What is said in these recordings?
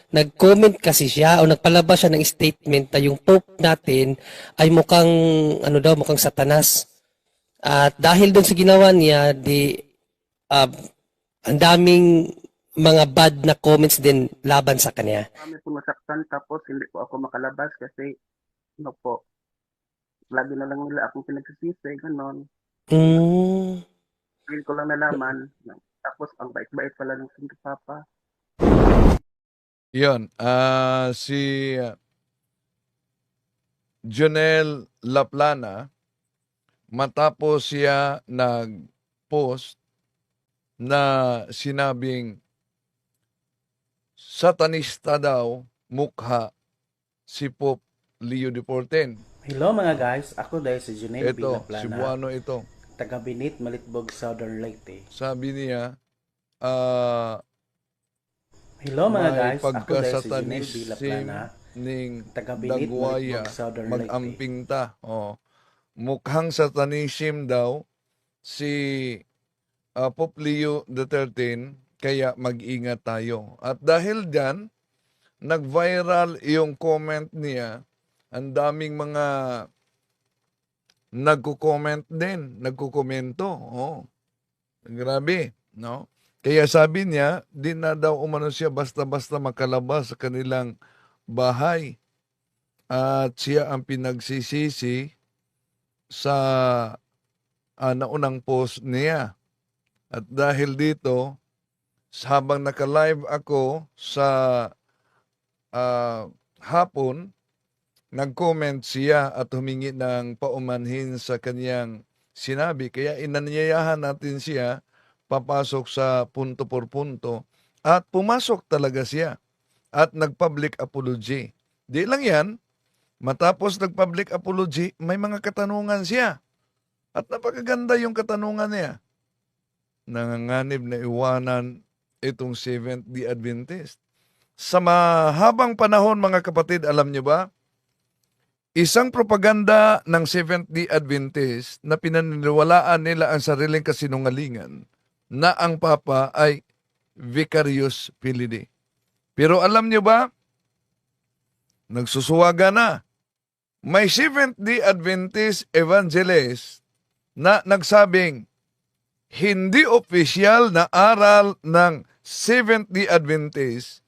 nag-comment kasi siya o nagpalabas siya ng statement na yung Pope natin ay mukhang ano daw, mukhang Satanas. At dahil doon sa ginawa niya, uh, ang daming mga bad na comments din laban sa kanya. Kami po nasaktan tapos hindi po ako makalabas kasi ano po, lagi na lang nila akong pinagsisisi, ganon. Mm, Ngayon ko lang nalaman, tapos ang bait-bait pala ng Santo Papa. Yun, si Jonel Laplana, matapos siya nag-post na sinabing satanista daw mukha si Pope Leo XIV. Hello mga guys, ako dahil si Junel B. Ito, Laplana, Cebuano ito. taga Binit, Malitbog, Southern Leyte. Sabi niya, ah, Hello mga may guys, ako dahil si Junel B. pagkasatanism Laplana, ning taga Binit, dagwaya, Malitbog, Southern Leyte. mag-amping ta. Oh. Mukhang satanism daw si Pope Leo XIII, kaya mag-ingat tayo. At dahil dyan, nag-viral yung comment niya. Ang daming mga nagko-comment din, nagko-komento. Oh, grabe, no? Kaya sabi niya, di na daw umano siya basta-basta makalabas sa kanilang bahay. At siya ang pinagsisisi sa naunang post niya. At dahil dito, habang naka-live ako sa hapon, nag-comment siya at humingi ng paumanhin sa kanyang sinabi. Kaya inanyayahan natin siya papasok sa punto por punto at pumasok talaga siya at nag-public apology. Di lang yan, matapos nag-public apology, may mga katanungan siya. At napakaganda yung katanungan niya. Nanganganib na iwanan itong Seventh-day Adventist. Sa mahabang panahon mga kapatid, alam niyo ba, isang propaganda ng Seventh-day Adventist na pinaniniwalaan nila ang sariling kasinungalingan na ang Papa ay Vicarius Filii. Pero alam niyo ba, nagsusuwaga na. May Seventh-day Adventist evangelist na nagsabing hindi opisyal na aral ng Seventh-day Adventist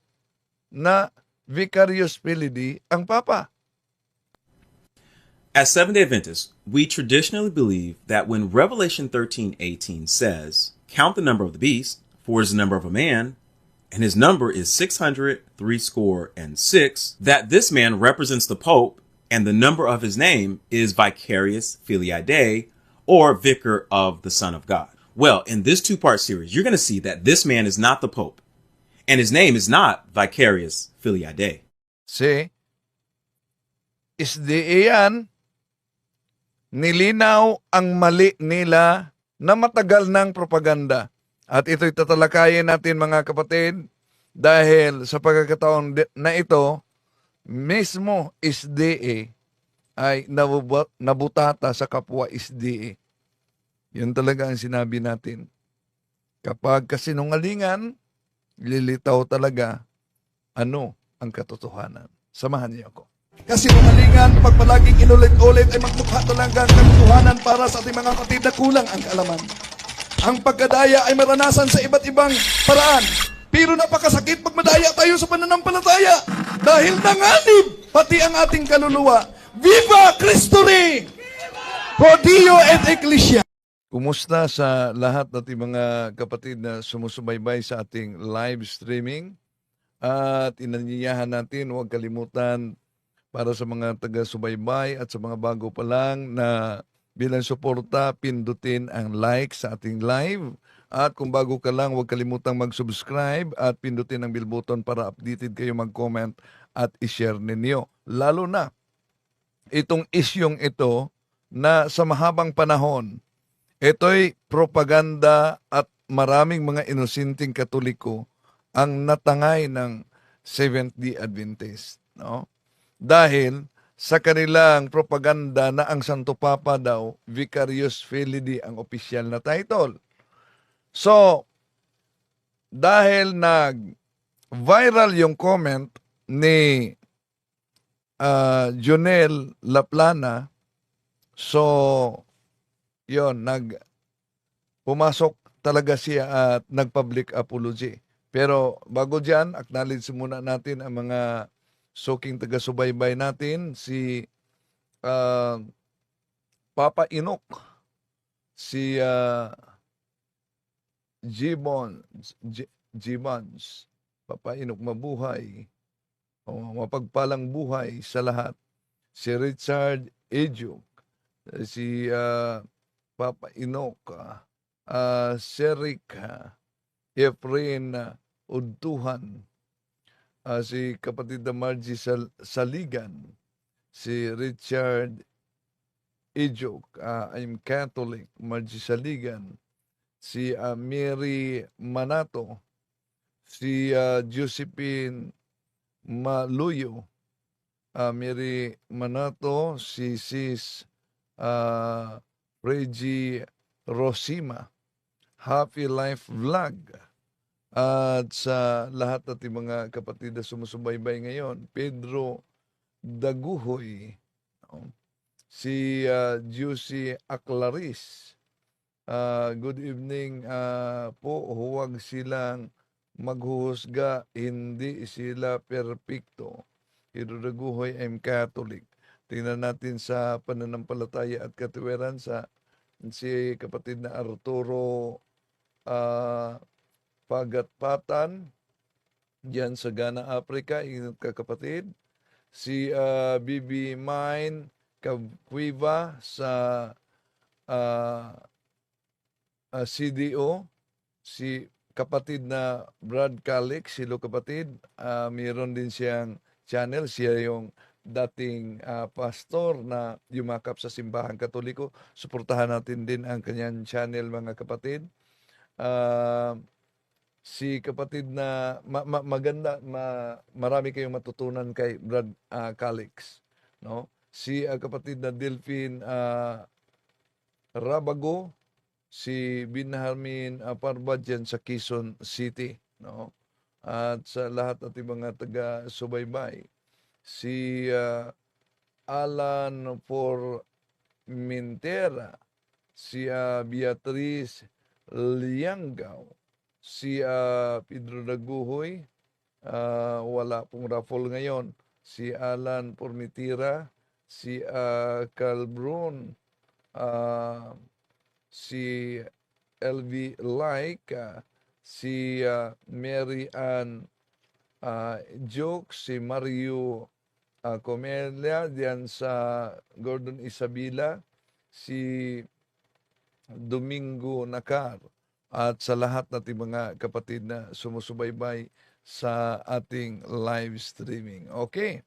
na Vicarius Filii ang Papa. As Seventh-day Adventists, we traditionally believe that when Revelation 13:18 says, "Count the number of the beast, for it is the number of a man, and his number is 666," that this man represents the Pope, and the number of his name is Vicarius Filii Dei, or Vicar of the Son of God. Well, in this two-part series, you're going to see that this man is not the Pope, and his name is not Vicarius Filii Dei. Si SDA yan, nilinaw ang mali nila na matagal ng propaganda. At ito'y tatalakayin natin mga kapatid dahil sa pagkakataon na ito, mismo SDA ay nabutata sa kapwa SDA. Yun talaga ang sinabi natin. Kapag kasinungalingan, lilitaw talaga ano ang katotohanan. Samahan niyo ako. Kasinungalingan, pag palaging inulit-ulit ay magmukha talaga ang katotohanan para sa ating mga kapatid na kulang ang kaalaman. Ang pagkadaya ay maranasan sa iba't ibang paraan. Pero napakasakit pag madaya tayo sa pananampalataya dahil nanganib pati ang ating kaluluwa. Viva Cristo Rey! Pro Dio et Ecclesia! Kumusta sa lahat nating mga kapatid na sumusubaybay sa ating live streaming? At inanyayahan natin, huwag kalimutan para sa mga taga-subaybay at sa mga bago pa lang na bilang suporta, pindutin ang like sa ating live. At kung bago ka lang, huwag kalimutang mag-subscribe at pindutin ang bell button para updated kayo mag-comment at i-share ninyo. Lalo na itong isyong ito na sa mahabang panahon, ito'y propaganda at maraming mga inosenteng Katoliko ang natangay ng Seventh-day Adventist. No? Dahil sa kanilang propaganda na ang Santo Papa daw, Vicarius Filii ang opisyal na title. So, dahil viral yung comment ni Jonel Laplana. So, yon pumasok talaga siya at nag-public apology. Pero bago dyan, acknowledge muna natin ang mga suking taga-subaybay natin. Si ah, Papa Inok, si Gibons, Papa Inok mabuhay, mapagpalang buhay sa lahat. Si Richard Ejuk, si Papa Inok, Serik, Efrain Udtuhan, si kapatid na Margie Saligan, si Richard Ejuk, I'm Catholic, Margie Saligan, si Mary Manato, si Josephine Maluyo, Mary Manato, si Sis Reggie Rosima, Happy Life Vlog, at sa lahat nating mga kapatid na sumusubaybay ngayon, Pedro Daguhoy, si Juicy Aclaris, good evening po, huwag silang maghuhusga, hindi sila perpekto. Pedro Daguhoy, I'm Catholic. Tingnan natin sa pananampalataya at katuwiran sa si kapatid na Arturo Pagatpatan diyan sa Ghana, Africa, yung kakapatid. Si Bibi Mine Cabuiva sa CDO. Si kapatid na Brad Calix, silo kapatid, mayroon din siyang channel. Siya yung dating pastor na yumakap sa simbahan Katoliko. Suportahan natin din ang kanyang channel, mga kapatid. Si kapatid na maganda, marami kayong matutunan kay Brad Calix, no? Si kapatid na Delphine Rabago, si Binharmin Parba dyan sa Quezon City, no? At sa lahat ng mga taga-subaybay, si Alan Formentera, si Beatriz Lianggaw, si Pedro Daguhoy, wala pong raffle ngayon, si Alan Formentera, si Calbron, si LV Like, si Mary Ann Joke, si Mario Comelia diyan sa Gordon Isabela, si Domingo Nakar, at sa lahat nating mga kapatid na sumusubaybay sa ating live streaming. Okay,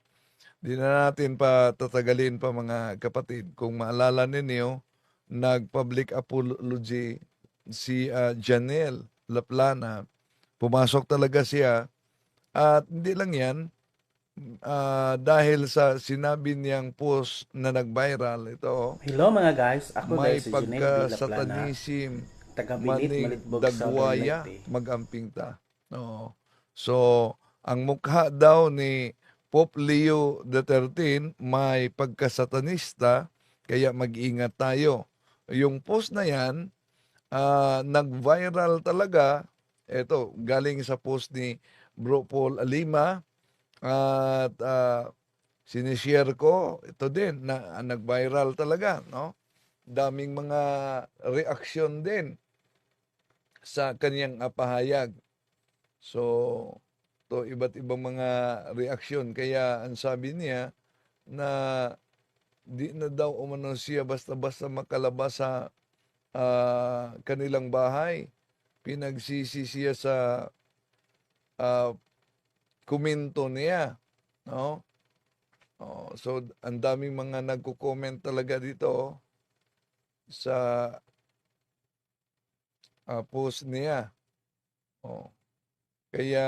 di na natin pa tatagalin pa, mga kapatid. Kung maalala ninyo, nag-public apology si Janelle Laplana. Pumasok talaga siya, at hindi lang yan, dahil sa sinabi niyang post na nag-viral, ito, Hello mga guys, ako may guys si Junel Di Laplana, pagka-satanism, taga Binit, maning Malitbog, Southern dagwaya, Leyte. magamping ta. No. So, ang mukha daw ni Pope Leo XIII may pagkasatanista, kaya mag-ingat tayo. Yung post na yan, nag-viral talaga. Ito, galing sa post ni Bro Paul Alima, at sinishare ko, ito din, na nag-viral talaga, no? Daming mga reaksyon din sa kanyang pahayag. So, to iba't ibang mga reaksyon. Kaya ang sabi niya na di na daw umano siya basta-basta makalabas sa kanilang bahay. Pinagsisi siya sa komento niya, no? So, ang daming mga nagko-comment talaga dito sa post niya. Kaya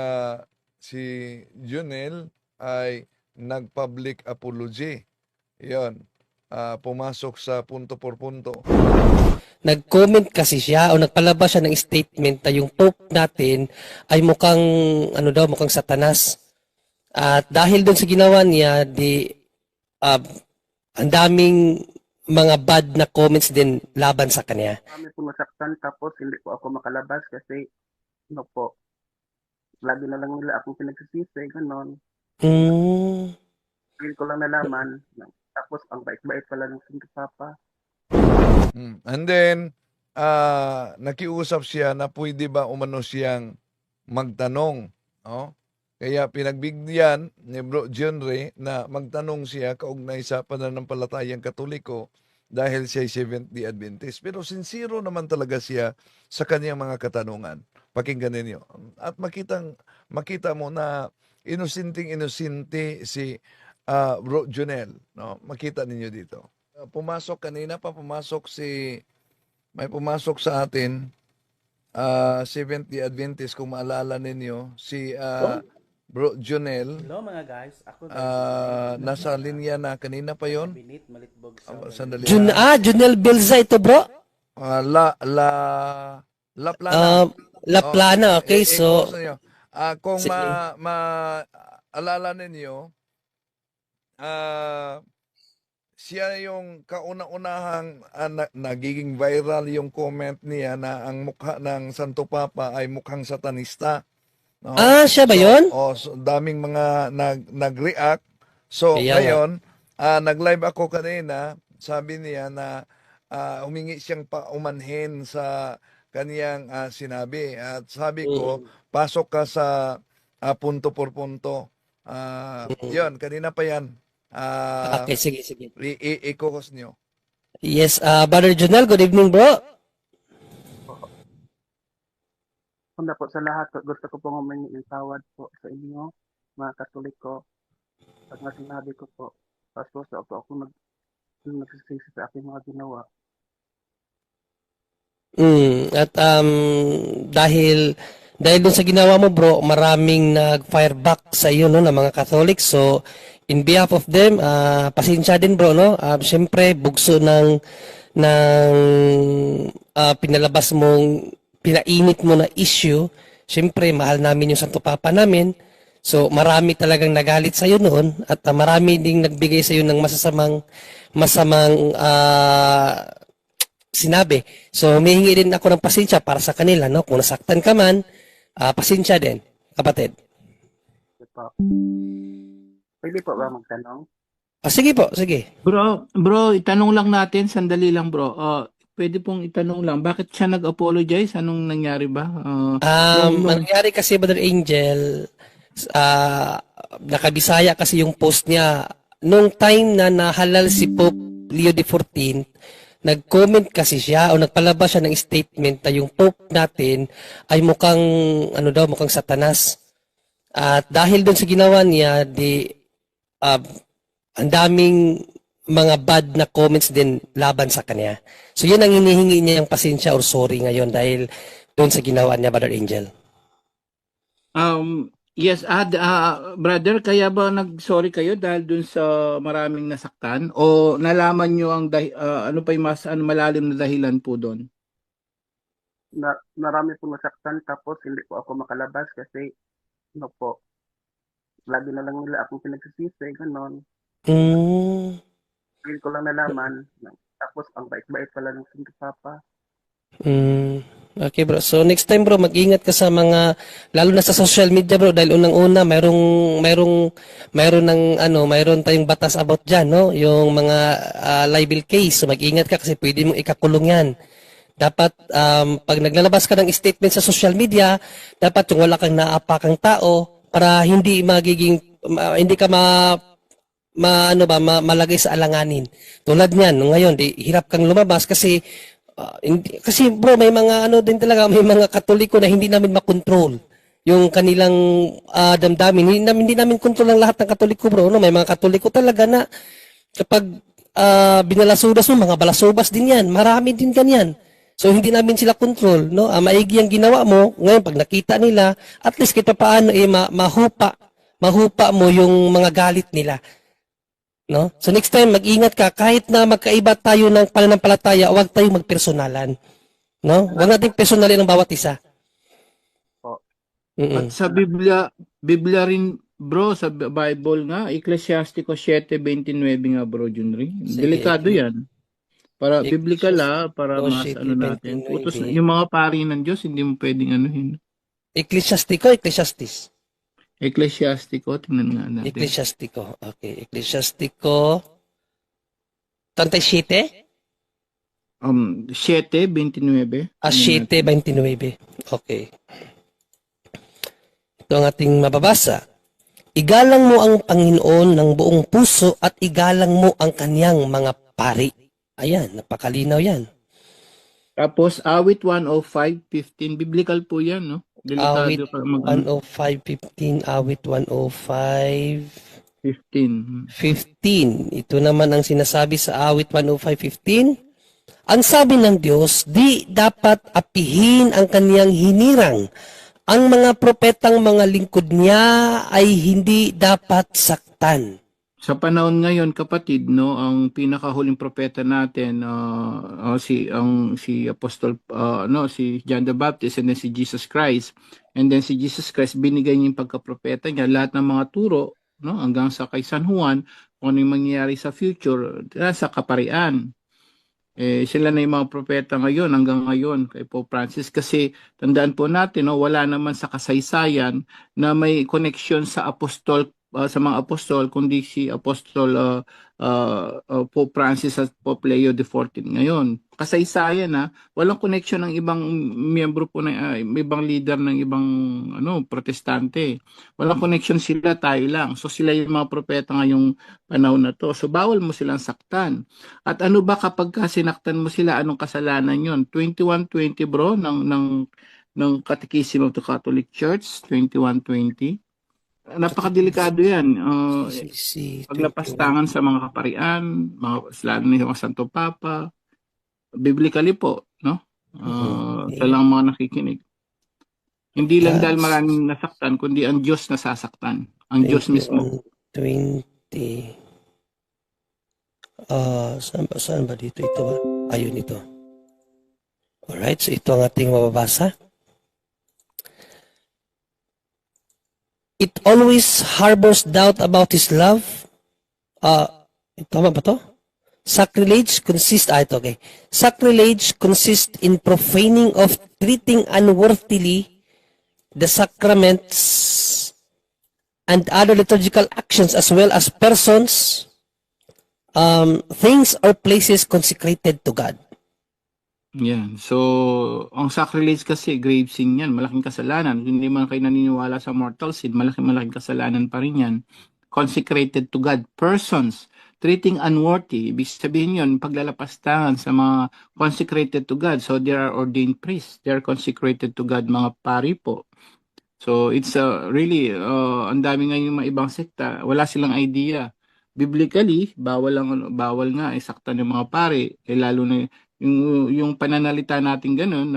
si Junel ay nag-public apology. Yan. pumasok sa punto por punto. Nag-comment kasi siya o nagpalabas siya ng statement na yung Pope natin ay mukhang ano daw, mukhang satanas. At dahil doon sa ginawa niya, ah, ang daming mga bad na comments din laban sa kanya. Kami po nasaktan tapos hindi po ako makalabas kasi ano po, lagi na lang nila akong pinagsisisi, ganon. Mm. Feel ko lang nalaman. Tapos ang bait-bait pala ng Santo Papa. And then, nakiusap siya na pwede ba umano siyang magtanong. No? Kaya pinagbigyan ni Bro Genre na magtanong siya kaugnay sa pananampalatayang Katoliko dahil siya ay Seventh-day Adventist. Pero sincero naman talaga siya sa kanyang mga katanungan. Pakinggan ninyo. At makita mo na inosente si Bro Junel. No? Makita ninyo dito. May pumasok sa atin, Seventh-day Adventist, kung maalala ninyo, si Bro Junel, Hello mga guys, ako nasa linya na kanina pa yon. Binit Malitbog sa Sandali. Junel Belza ito, bro. La Plana. La Plana, okay, so Ikuha niyo. Kung Sige. maalala ninyo, siya yung kauna-unahang nagiging viral yung comment niya na ang mukha ng Santo Papa ay mukhang satanista. No? siya ba yun? So, daming mga nag-react. So, Kaya nga. ngayon, nag-live ako kanina, sabi niya na humingi siyang paumanhin sa kaniyang sinabi. At sabi ko, pasok ka sa punto por punto. Yun, kanina pa yan. Okay, sige. I-kokos nyo. Yes, Brother Junel, good evening, bro. Una po sa lahat, gusto ko pong humingi ng tawad po sa inyo, mga Katoliko. Pag nga sinabi ko po, pastor sa ako nagsisisi sa aking mga ginawa. At dahil doon sa ginawa mo, bro, maraming nag-fire back sa iyo, no, na mga Catholic. So, in behalf of them, pasensya din, bro, no. Siyempre, bugso ng pinalabas mong pinainit mo na issue. Siyempre, mahal namin yung Santo Papa namin. So, marami talagang nagalit sa iyo noon at marami ding nagbigay sa iyo ng masamang sinabi. So, humihingi din ako ng pasensya para sa kanila, no? Kung nasaktan ka man, pasensya din, kapatid. Ito po. Pwede po ba magtanong? Sige po, sige. Bro, itanong lang natin, sandali lang bro. Pwede pong itanong lang, bakit siya nag-apologize? Anong nangyari ba? Nangyari kasi, Brother Angel, nakabisaya kasi yung post niya. Nung time na nahalal si Pope Leo XIV, nag-comment kasi siya o nagpalabas siya ng statement na yung Pope natin ay mukhang, ano daw, mukhang satanas. At dahil doon sa ginawa niya, ang daming mga bad na comments din laban sa kanya. So yun ang hinihingi niya yung pasensya or sorry ngayon dahil doon sa ginawa niya, Brother Angel. Yes, brother, kaya ba nag-sorry kayo dahil dun sa maraming nasaktan? O nalaman nyo ang ano pa yung mas malalim na dahilan po doon? Marami po nasaktan tapos hindi po ako makalabas kasi ano po, lagi na lang nila akong pinagsisisi, ganon. Feel ko lang nalaman. Tapos ang bait-bait pala ng Santo Papa. Okay, bro. So next time, bro, mag-ingat ka sa mga, lalo na sa social media, bro, dahil unang-una mayroon tayong batas about diyan, no? Yung mga libel case. So mag-ingat ka kasi pwede mong ikakulong 'yan. Dapat pag naglalabas ka ng statement sa social media, dapat yung wala kang naapakang tao para hindi hindi ka malagay sa alanganin. Tulad niyan, ngayon, hirap kang lumabas kasi kasi bro, may mga din talaga, may mga Katoliko na hindi namin makontrol yung kanilang damdamin. Hindi namin kontrol ang lahat ng Katoliko, bro. No? May mga Katoliko talaga na kapag binalasudas mo, mga balasubas din yan. Marami din ganyan. So, hindi namin sila control. No? Maigi ang ginawa mo. Ngayon, pag nakita nila, at least kita paano mahupa mo yung mga galit nila. No? So next time, mag-ingat ka. Kahit na magkaiba tayo ng pananampalataya, huwag tayong magpersonalan. No? Huwag nating personalin ang bawat isa. Po. Mm-mm. At sa Biblia rin, bro, sa Bible nga, Ecclesiasticus 7:29 nga, bro, Junri. Sige, Delikado yan. Para biblical para mas Ecclesiastes ano natin. 7:29. Utos, yung mga pari ng Diyos, hindi mo pwedeng anuhin. Ecclesiastes. Ecclesiastico, tingnan nga natin. Ecclesiastico. Okay. Ecclesiastico 37? 7:29. 7:29. Okay. Ito ang ating mababasa. Igalang mo ang Panginoon ng buong puso at igalang mo ang kanyang mga pari. Ayan, napakalinaw yan. Tapos, awit 105:15. Biblical po yan, no? Delikado Awit ka 105:15, awit 105:15. 15. Ito naman ang sinasabi sa awit 105:15. Ang sabi ng Diyos, di dapat apihin ang kaniyang hinirang. Ang mga propetang mga lingkod niya ay hindi dapat saktan. Sa panahon ngayon, kapatid, no, ang pinakahuling propeta natin si Apostol si John the Baptist, and then si Jesus Christ. And then si Jesus Christ, binigay niya yung pagkapropeta niya, lahat ng mga turo, no, hanggang sa kay San Juan, kung ano yung mangyayari sa future, sa kaparian. Sila na yung mga propeta ngayon, hanggang ngayon, kay Pope Francis. Kasi, tandaan po natin, no, wala naman sa kasaysayan na may connection sa apostol, sa mga apostol, kundi si Apostol Pope Francis at Pope Leo XIV ngayon. Kasaysayan, walang connection ng ibang miyembro po ng ibang leader ng ibang protestante. Walang connection, sila, tayo lang. So sila yung mga propeta ngayong panahon na to. So bawal mo silang saktan. At ano ba kapag sinaktan mo sila, anong kasalanan yon? 21:20 bro ng Catechism of the Catholic Church, 21:20. Napakadelikado yan. Paglapastangan sa mga kaparian, lalo na yung mga Santo Papa, biblically po, no? Sa lang mga nakikinig. Hindi lang dahil maraming nasaktan, kundi ang Diyos nasasaktan. Ang Diyos mismo. 20. Saan ba dito? Ito ba? Ayun, ito. Alright, so ito ang ating mababasa. It always harbors doubt about His love. Tama ba to? Sacrilege consists in profaning of treating unworthily the sacraments and other liturgical actions as well as persons, things or places consecrated to God. Yan. So, ang sacrilege kasi, grave sin yan. Malaking kasalanan. Hindi man kayo naniniwala sa mortal sin, malaking kasalanan pa rin yan. Consecrated to God. Persons, treating unworthy. Ibig sabihin yun, paglalapastangan sa mga consecrated to God. So, there are ordained priests. They are consecrated to God, mga pari po. So, it's really, ang dami nga yung mga ibang sekta. Wala silang idea. Biblically, bawal nga isaktan ng mga pari. Lalo na yung pananalita natin ganun,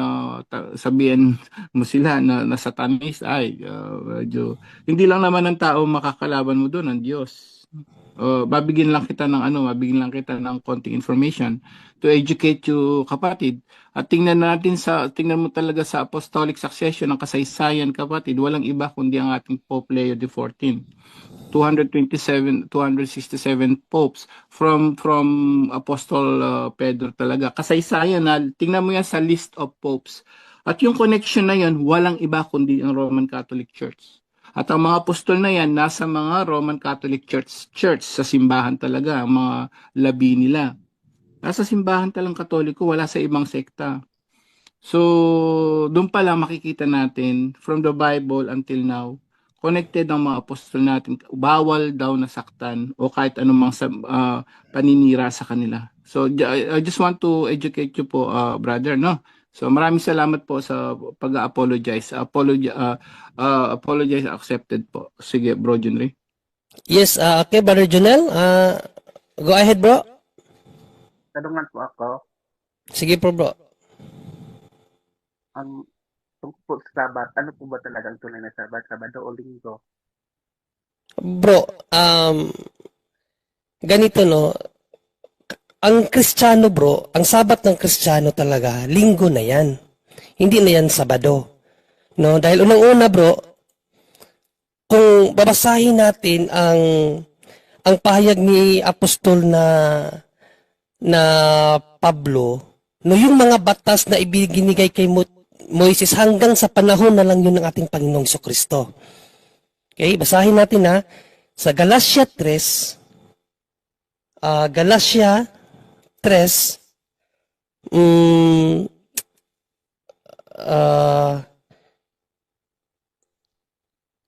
sabihin mo sila na satanis, hindi lang naman ng tao makakalaban mo doon, ang Diyos. Babigyan lang kita ng konting information to educate you, kapatid. At tingnan mo talaga sa apostolic succession ng kasaysayan, kapatid, walang iba kundi ang ating Pope Leo XIV. 267 popes from Apostol Pedro talaga. Kasaysayan na, tingnan mo yan sa list of popes. At yung connection na yan, walang iba kundi ang Roman Catholic Church. At ang mga apostol na yan, nasa mga Roman Catholic Church sa simbahan talaga, ang mga labi nila. Nasa simbahan talang Katoliko, wala sa ibang sekta. So, doon pa lang makikita natin, from the Bible until now, connected ang mga apostol natin, bawal daw nasaktan o kahit anumang paninira sa kanila. So, I just want to educate you po, brother, no? So, maraming salamat po sa pag-apologize. Apologize accepted po. Sige, bro Junri. Yes, okay, Brother Junel. Go ahead, bro. Tanungan po ako, Sige po, bro. ang tungkol po sa Sabat, ano po ba talagang tunay na Sabat? Sabado o Linggo? Bro, ganito no, ang Kristiyano bro, ang sabat ng Kristiyano talaga, linggo na yan. Hindi na yan Sabado. No, dahil unang-una bro, kung babasahin natin ang pahayag ni Apostol na Pablo, no, yung mga batas na ibinigay kay Moises hanggang sa panahon na lang yun ng ating Panginoong Jesucristo. Okay, basahin natin sa Galatia 3, Galatia 3,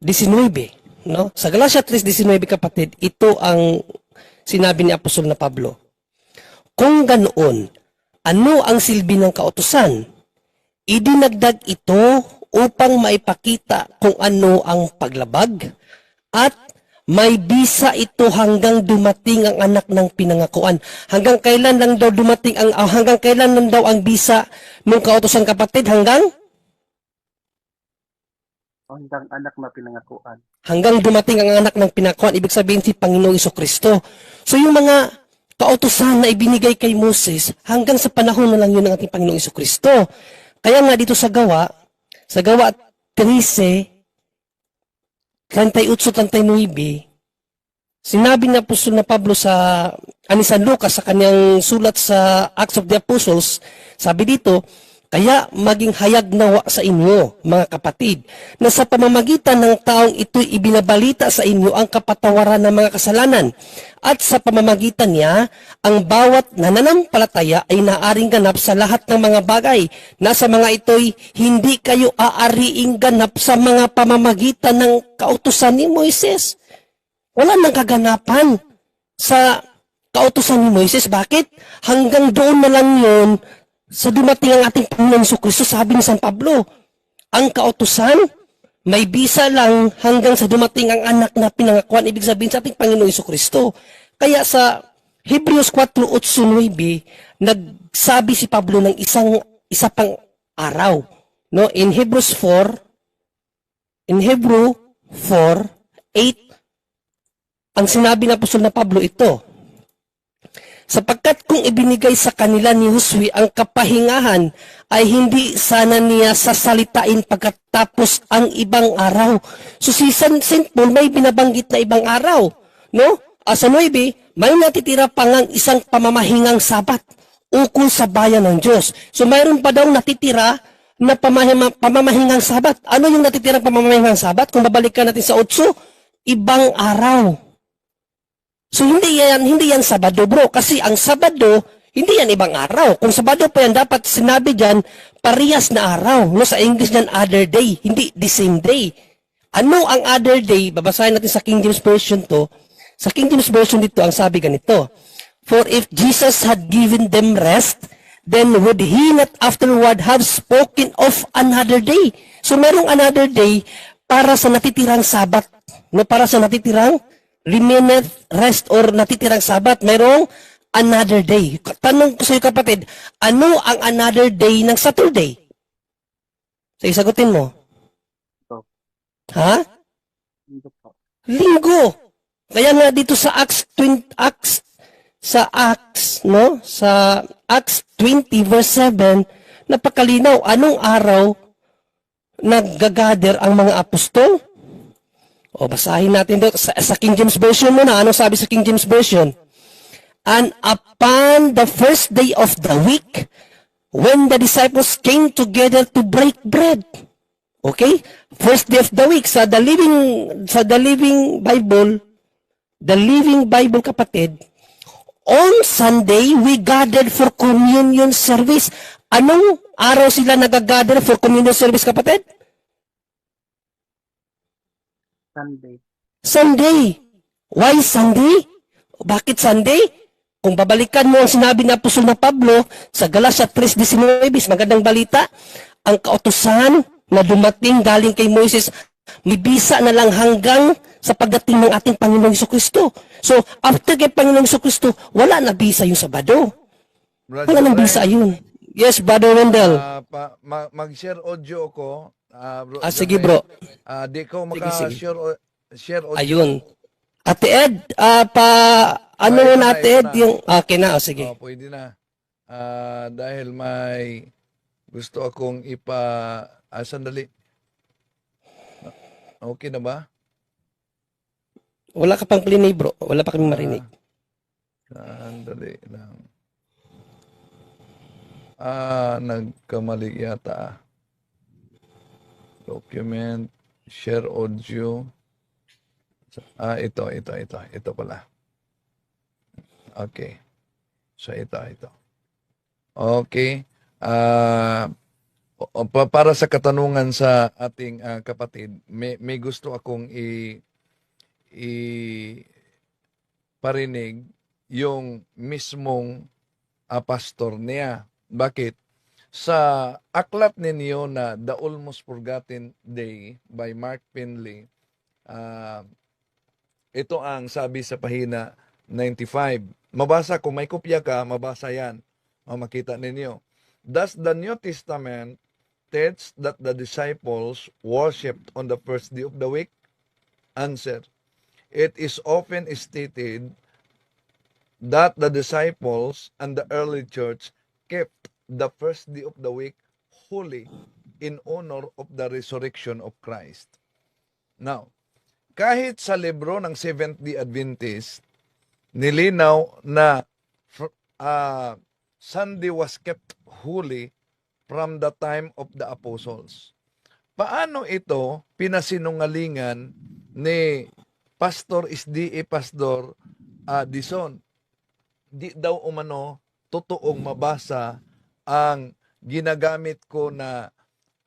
19, no? Sa Galatia 3:19 kapatid, ito ang sinabi ni Apostol na Pablo. Kung ganoon, ano ang silbi ng kautusan? Idinagdag ito upang maipakita kung ano ang paglabag at may bisa ito hanggang dumating ang anak ng pinangakuan. Hanggang kailan lang daw dumating hanggang kailan lang daw ang bisa ng kautusan kapatid? Hanggang anak na pinangakuan. hanggang dumating ang anak ng pinangakuan, ibig sabihin si Panginoong Jesucristo. So yung mga kautusan na ibinigay kay Moses, hanggang sa panahon na lang yun ng ating Panginoong Jesucristo. Kaya nga dito sa Gawa 13:38-39, sinabi ni Apostol na Pablo ni San Lucas sa kanyang sulat sa Acts of the Apostles, sabi dito, kaya maging hayag nawa sa inyo, mga kapatid, na sa pamamagitan ng taong ito'y ibinabalita sa inyo ang kapatawaran ng mga kasalanan. At sa pamamagitan niya, ang bawat nananampalataya ay naaring ganap sa lahat ng mga bagay, na sa mga ito'y hindi kayo aariing ganap sa mga pamamagitan ng kautusan ni Moises. Wala nang kaganapan sa kautusan ni Moises. Bakit? Hanggang doon na lang yun sa dumating ang ating Panginoong Jesucristo. Sabi ni San Pablo, ang kautusan, may bisa lang hanggang sa dumating ang anak na pinangakuan, ibig sabihin sa ating Panginoong Jesucristo. Kaya sa Hebrews 4:8-9, nagsabi si Pablo ng isa pang araw. No? In Hebrew 4:8, ang sinabi ng Apostol na Pablo ito, sapagkat kung ibinigay sa kanila ni Josue ang kapahingahan, ay hindi sana niya sasalitain pagkatapos ang ibang araw. So si St. Paul may binabanggit na ibang araw. No? Sa 9, may natitira pa ngang isang pamamahingang sabat ukol sa bayan ng Diyos. So mayroon pa daw natitira na pamamahingang sabat. Ano yung natitirang pamamahingang sabat? Kung babalikan natin sa 8, ibang araw. So hindi yan Sabado bro, kasi ang Sabado, hindi yan ibang araw. Kung Sabado pa yan, dapat sinabi dyan, parehas na araw. No, sa English dyan, other day, hindi the same day. Ano ang other day? Babasahin natin sa King James Version to. Sa King James Version dito, ang sabi ganito, for if Jesus had given them rest, then would he not afterward have spoken of another day? So merong another day para sa natitirang Sabat. No, para sa natitirang remnant rest or natitirang Sabat, mayroong another day. Tanong ko sa iyo kapatid, ano ang another day ng Saturday? Sige, sagutin mo. Ito. Ha? Ito po. Linggo. Kaya nga dito sa Acts 20 verse 7, napakalinaw, anong araw naggagather ang mga apostol? O, basahin natin doon sa King James Version muna. Ano sabi sa King James Version? And upon the first day of the week, when the disciples came together to break bread. Okay? First day of the week. Sa the Living Bible kapatid, on Sunday, we gathered for communion service. Anong araw sila nagagather for communion service kapatid? Sunday. Why Sunday? Bakit Sunday? Kung babalikan mo ang sinabi ng Apostol na Pablo sa Galatia 3:19, magandang balita, ang kautusan na dumating galing kay Moises, may bisa na lang hanggang sa pagdating ng ating Panginoong Jesucristo. So, after kay Panginoong Jesucristo, wala na bisa yung Sabado. Wala nang bisa yun. Yes, Brother Wendell. Mag-share audio ko. Sige bro. Di ko Sige. share audio. Ayun. Ate Ed, Ano ito na, natin ito na. yung okay na, sige. Oh, pwede na. Dahil may gusto akong sandali. Okay na ba? Wala ka pang plinig, bro. Wala pa kami marinig. Sandali lang. Nagkamali yata. Document, share audio. Ito pala. Okay. So, ito. Okay. Para sa katanungan sa ating kapatid, may gusto akong parinig yung mismong pastor niya. Bakit? Sa aklat ninyo na The Almost Forgotten Day by Mark Finley, ito ang sabi sa pahina 95. Mabasa, kung may kopya ka, mabasa yan. Makita ninyo. Does the New Testament teach that the disciples worshipped on the first day of the week? Answer. It is often stated that the disciples and the early church kept the first day of the week holy in honor of the resurrection of Christ. Now, kahit sa libro ng Seventh-day Adventist, nilinaw na Sunday was kept holy from the time of the apostles. Paano ito pinasinungalingan ni Pastor SDA Pastor Dison? Di daw umano totoong mabasa ang ginagamit ko na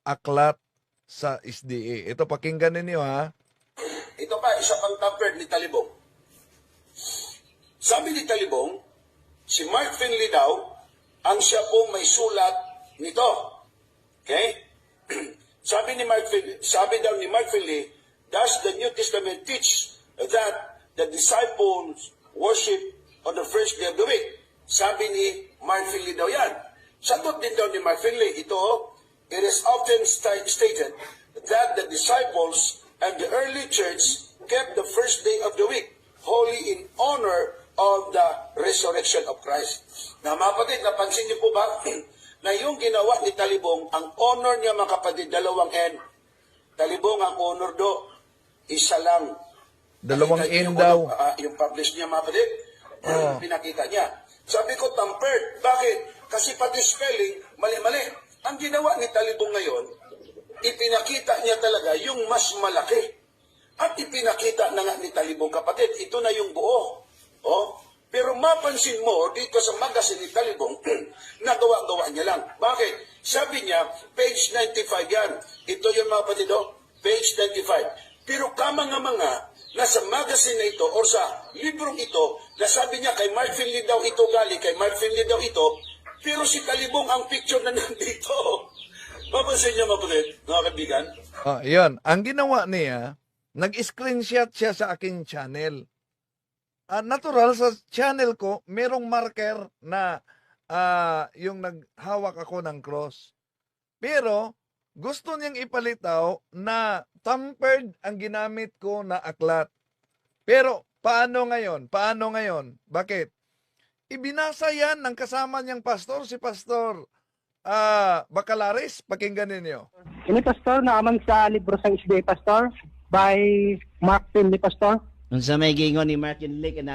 aklat sa SDA. Ito, pakinggan ninyo ha. Ito pa, isa pang tampered ni Talibong. Sabi ni Talibong, si Mark Finley daw, ang siya pong may sulat nito. Okay? sabi daw ni Mark Finley, does the New Testament teach that the disciples worship on the first day of the week? Sabi ni Mark Finley daw yan. Sagot din daw ni Mark Finley, ito, it is often stated that the disciples and the early church kept the first day of the week holy in honor of the resurrection of Christ. Na mga kapatid, napansin niyo po ba na yung ginawa ni Talibong, ang honor niya mga kapatid, dalawang N. Talibong, ang honor do, isa lang. Dalawang Nakita niyo N daw. yung publish niya mga kapatid, pinakita niya. Sabi ko, tampered. Bakit? Kasi pati spelling, mali-mali. Ang ginawa ni Talibong ngayon, ipinakita niya talaga yung mas malaki. At ipinakita na nga ni Talibong, kapatid, ito na yung buo. Oh, pero mapansin mo dito sa magazine ni Talibong, nagawa-gawa niya lang. Bakit? Sabi niya, page 95 yan. Ito yung mga kapatid, page 95. Pero kamanga-manga, nasa magazine na ito, or sa librong ito, nasabi niya kay Mark Finley daw ito galing, kay Mark Finley daw ito, pero si Talibong ang picture na nandito. Mapansin niya mga kapatid, mga kaibigan? Yan. Ang ginawa niya, nag-screenshot siya sa aking channel. Natural, sa channel ko, merong marker na yung naghawak ako ng cross. Pero, gusto niyang ipalitaw na tampered ang ginamit ko na aklat. Pero, paano ngayon? Bakit? Ibinasa yan ng kasama niyang pastor, si Pastor Bacalaris. Pakinggan ninyo. Ini pastor na amang sa libro sa SDA pastor by Mark Finley pastor. Unsa may gingon ni Martin Lake na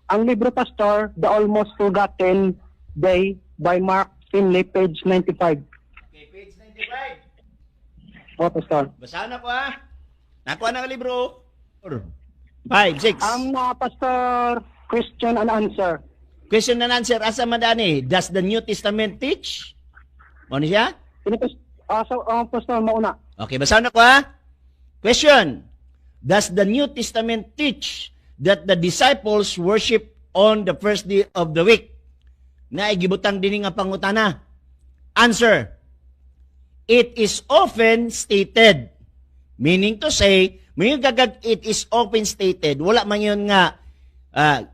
Ang libro pastor, The Almost Forgotten Day by Mark Finley, page 95. Okay, page 95. O pastor. Basahan na ko ha. Nakuha na ang libro. 5, 6. Pastor, question and answer. Question and answer. Asa madani? Does the New Testament teach? Ano siya? Pastor, mauna. Okay, basahan na ko ha. Question. Does the New Testament teach that the disciples worship on the first day of the week? Na igibutang din nga pangutana. Answer. It is often stated. Meaning to say, may gagag it is often stated. Wala man yun nga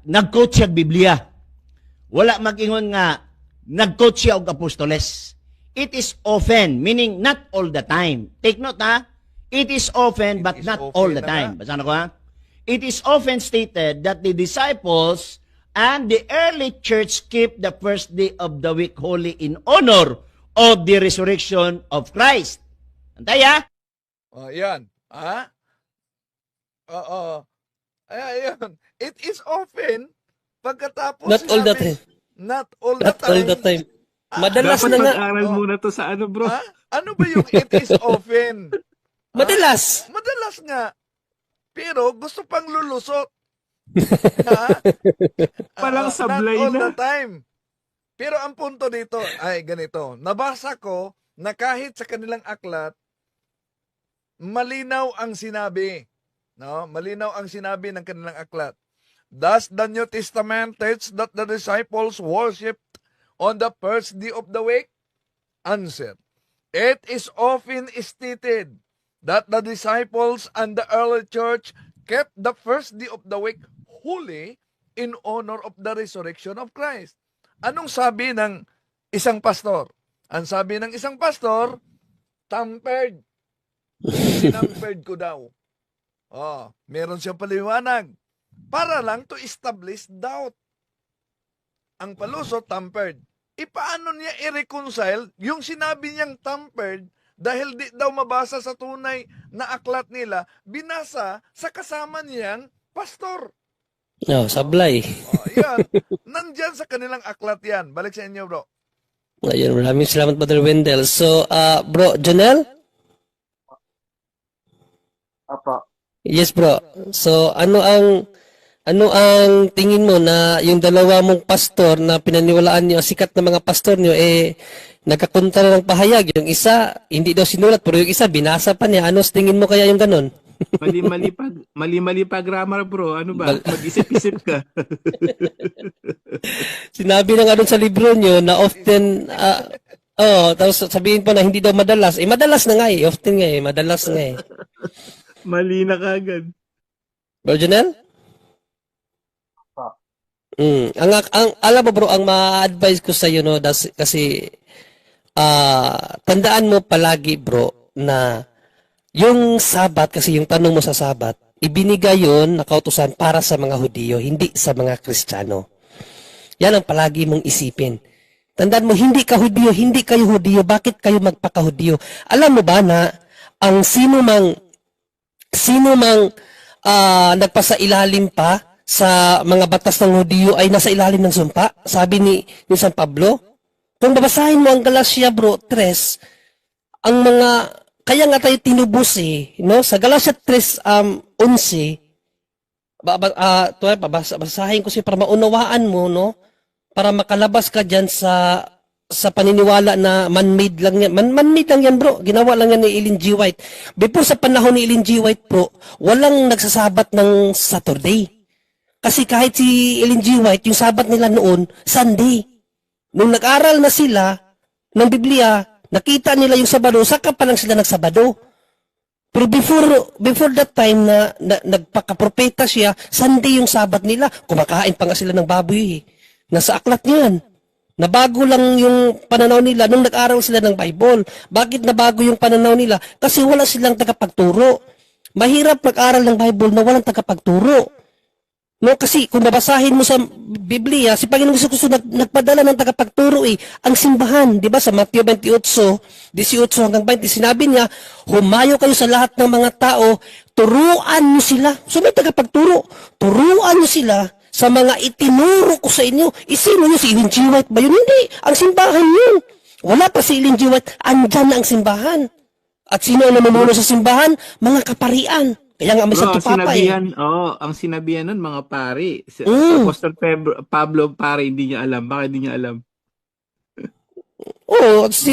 nag-quote siya Biblia. Wala mag-ingon nga nag-quote siya og apostoles. It is often, meaning not all the time. Take note ha. It is often, but not all the time. Basa na ko ha? it is often stated that the disciples and the early church keep the first day of the week holy in honor of the resurrection of Christ. Antay ha? Yan. Ha? Oo. Ayun. It is often pagkatapos Not all the sinabi- time. Not all the Not all time. the time. Madalas Dapat na nga. mag-aral Oh. muna to sa ano, bro. Ha? Ano ba yung it is often? Madalas. Madalas nga. Pero gusto pang lulusot. Ha? Palang sablay not all na. the time. Pero ang punto dito ay ganito. Nabasa ko na kahit sa kanilang aklat, malinaw ang sinabi. No? Malinaw ang sinabi ng kanilang aklat. Thus the New Testament teaches that the disciples worshipped on the first day of the week. Answer. It is often stated that the disciples and the early church kept the first day of the week holy in honor of the resurrection of Christ. Anong sabi ng isang pastor? Ang sabi ng isang pastor, tampered. Sinampered ko daw. Meron siyang paliwanag. Para lang to establish doubt. Ang palusot, tampered. Paano niya i-reconcile yung sinabi niyang tampered dahil di daw mabasa sa tunay na aklat nila, binasa sa kasama niyang pastor. No, sablay. Yan. Nandyan sa kanilang aklat yan. Balik sa inyo, bro. Ayun, maraming salamat, Brother Wendell. So, bro, Janelle? Opo. Yes, bro. So, ano ang tingin mo na yung dalawa mong pastor na pinaniwalaan niyo, sikat na mga pastor niyo, nagkakontra ng pahayag. Yung isa, hindi daw sinulat, pero yung isa, binasa pa niya. Ano sa tingin mo kaya yung ganun? Mali-mali pa grammar, bro. Ano ba? Mag-isip-isip ka. Sinabi na nga doon sa libro niyo na often, tapos sabihin pa na hindi daw madalas. Madalas na nga often nga madalas nga Mali na kagad. Bro Janelle? Ang alam mo bro, ang ma-advise ko sa iyo no, kasi tandaan mo palagi bro na yung Sabat, kasi yung tanong mo sa Sabat, ibinigay yun na kautusan para sa mga Hudiyo, hindi sa mga Kristiyano. Yan ang palagi mong isipin. Tandaan mo, hindi ka Hudiyo, hindi kayo Hudiyo, bakit kayo magpaka-Hudiyo? Alam mo ba na ang sino mang nagpasailalim pa sa mga batas ng Hudiyo ay nasa ilalim ng sumpa? Sabi ni San Pablo. Kung babasahin mo ang Galacia bro, 3, ang mga, kaya nga tayo tinubos no? Sa Galacia 3:11, babasahin ko siya para maunawaan mo, no? Para makalabas ka dyan sa paniniwala na man-made lang yan. Man-made lang yan, bro. Ginawa lang yan ni Ellen G. White. Before sa panahon ni Ellen G. White, bro, walang nagsasabat ng Saturday. Kasi kahit si Ellen G. White, yung sabat nila noon, Sunday. Nung nag-aral na sila ng Biblia, nakita nila yung Sabado, saka pa lang sila nagsabado. Pero before that time na nagpakapropeta siya, Sunday yung sabat nila. Kumakain pa nga sila ng baboy. Nasa aklat niyan. Nabago lang yung pananaw nila nung nag-aral sila ng Bible. Bakit nabago yung pananaw nila? Kasi wala silang tagapagturo. Mahirap mag-aral ng Bible na walang tagapagturo. No, kasi kung babasahin mo sa Biblia, si Panginoong Hesus nagpadala ng tagapagturo ang simbahan, 'di ba? Sa Mateo 28:18 hanggang 20, sinabi niya, "Humayo kayo sa lahat ng mga tao, turuan niyo sila." So may tagapagturo. Turuan niyo sila sa mga itinuro ko sa inyo. Sino yun? Si Ellen G. White ba yun? Hindi. Ang simbahan yun. Wala pa si Ellen G. White. Andyan na ang simbahan. At sino ang namumuno sa simbahan? Mga kaparian. Kaya nga may Santo Papa ang sinabihan nun, mga pari. Apostol Pablo, pari, hindi niya alam. Bakit hindi niya alam?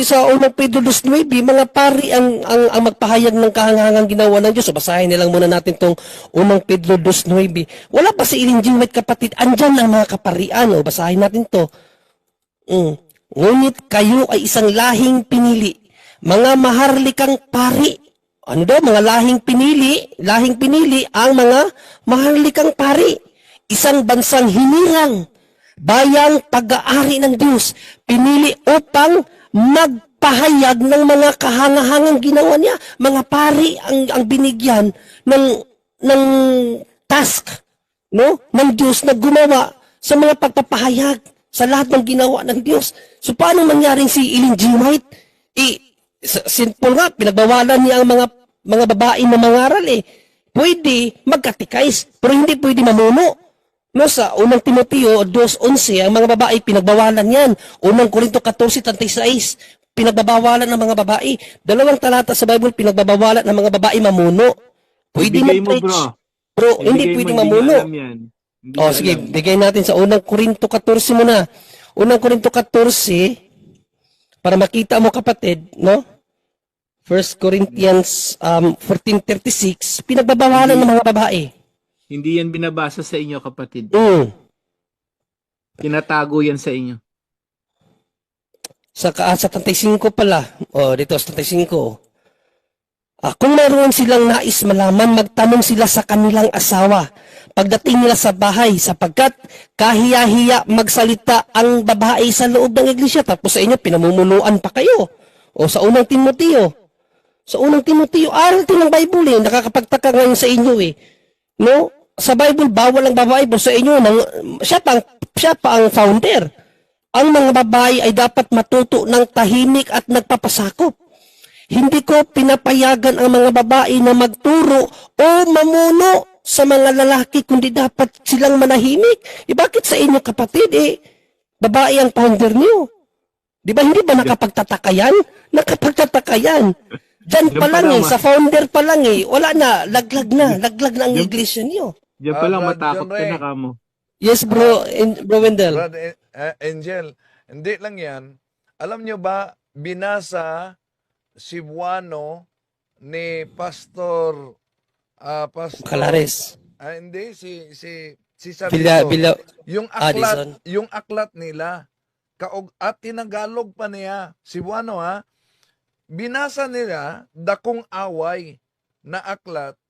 Sa unang Pedro 2:9, mga pari ang magpahayag ng kahangahangang ginawa ng Diyos. So, basahin nilang muna natin tong unang Pedro 2:9. Wala pa si Ellen G. White, kapatid. Andyan ang mga kaparian. Basahin natin to. Ngunit kayo ay isang lahing pinili, mga maharlikang pari. Ano daw? Mga lahing pinili ang mga maharlikang pari. Isang bansang hinirang, bayang pag-aari ng Diyos, pinili upang magpahayag ng mga kahangahangang ginawa niya. Mga pari ang binigyan ng task, no, ng Diyos na gumawa sa mga pagpapahayag sa lahat ng ginawa ng Diyos. So paano mangyaring si Ellen G. White? Simple nga, pinagbawalan niya ang mga babae na mangaral eh. Pwede magkatikais, pero hindi pwede mamuno. No, sa unang Timoteo 2:11, ang mga babae pinagbawalan yan. Unang Korinto 14:36, pinagbabawalan ng mga babae. 2 talata sa Bible, pinagbabawalan ng mga babae mamuno. Pwede Ibigay mo, mag-preach. bro. Pero hindi Ibigay mo, pwede hindi mamuno. niya alam yan. Hindi O niya sige, alam. bigay natin sa unang Korinto 14 muna. Unang Korinto 14, para makita mo kapatid, no? 1 Corinthians 14:36, pinagbabawalan ng mga babae. Hindi yan binabasa sa inyo, kapatid. Tinatago yan sa inyo. Sa 35 pala. O, dito sa 35. Kung mayroon silang nais malaman, magtanong sila sa kanilang asawa pagdating nila sa bahay, sapagkat kahiya-hiya magsalita ang babae sa loob ng iglesia. Tapos sa inyo, pinamumunuan pa kayo. O sa unang Timoteo. Sa unang Timoteo, aral din ng Bible eh. Nakakapagtaka ngayon sa inyo eh. No? Sa Bible, bawal ang babae. Pero sa inyo, siya pa ang founder. Ang mga babae ay dapat matuto ng tahimik at nagpapasakop. Hindi ko pinapayagan ang mga babae na magturo o mamuno sa mga lalaki, kundi dapat silang manahimik. Bakit sa inyo kapatid babae ang founder niyo? Di ba hindi ba nakapagtataka yan? Nakapagtataka yan. Diyan pa lang sa founder pa lang wala na, laglag na ang iglesia niyo. Diyan pa lang Brad matakot John ka Ray. na kamo. Yes bro, bro Wendell. Brad Angel, hindi lang yan. Alam nyo ba, binasa Cebuano ni Pastor Calares. Hindi, si Villa, Sarito. Yung Addison. aklat nila, at tinagalog pa niya, Cebuano ha, binasa nila Dakong Away na aklat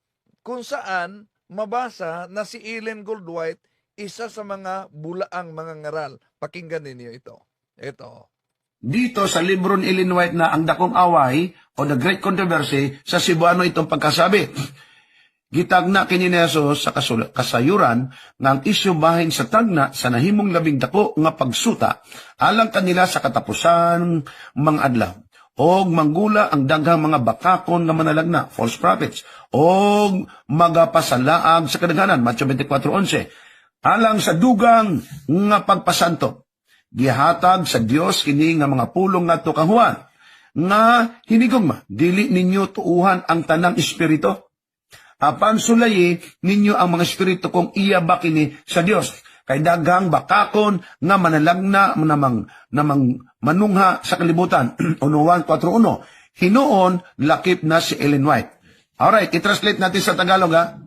kung saan mabasa na si Ellen Goldwhite isa sa mga bulaang mga ngaral. Pakinggan ninyo ito. Ito. Dito sa libro ni Ellen White na Ang Dakong Away o The Great Controversy, sa Cebuano itong pagkasabi. Gitagna kini ni Jesus sa kasayuran nga ang isyu bahin sa tagna sa nahimong labing dako nga pagsuta alang kanila sa katapusan mga adlaw. Og manggula ang daghang mga bakakon nga manalagna, false prophets, og magapasalaag sa kadaghanan, Matthew 24:11. Alang sa dugang nga pagpasanto, gihatag sa Dios kini nga mga pulong ngadto kang Juan, nga hinigugma dili ninyo tuuhan ang tanang espiritu. Apan sulayi ninyo ang mga espiritu kung iya ba kini sa Dios. Kay daghang bakakon nga manalagna namang manungha sa kalibutan. Unuan 4:1. Hinoon lakip na si Ellen White. Alright, i-translate natin sa Tagalog ha.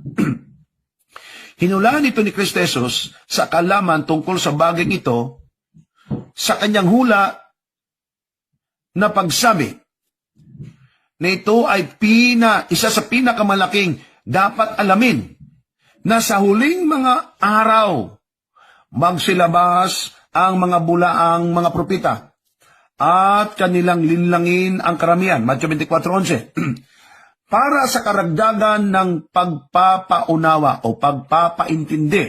Hinulaan ito ni Kristo Jesus sa kalaman tungkol sa bagay ito sa kanyang hula na pagsabi na ito ay isa sa pinakamalaking dapat alamin na sa huling mga araw magsilabas ang mga bulaang mga propeta at kanilang linlangin ang karamihan. Matthew 24:11. Para sa karagdagan ng pagpapaunawa o pagpapaintindi,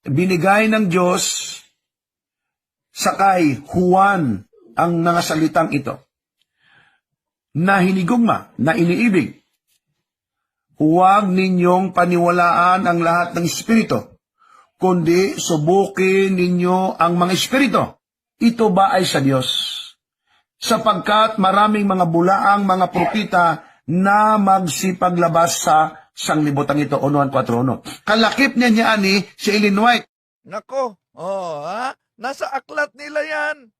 binigay ng Diyos sa kay Juan ang nangasalitang ito na hinigugma, na iniibig. Huwag ninyong paniwalaan ang lahat ng espiritu, kundi subukin ninyo ang mga espiritu. Ito ba ay sa Diyos? Sapagkat maraming mga bulaang mga propita na magsipaglabas sa sanglibotang ito. Unuan 4:1. Kalakip niya ni si Ellen White. Nako, nasa aklat nila yan.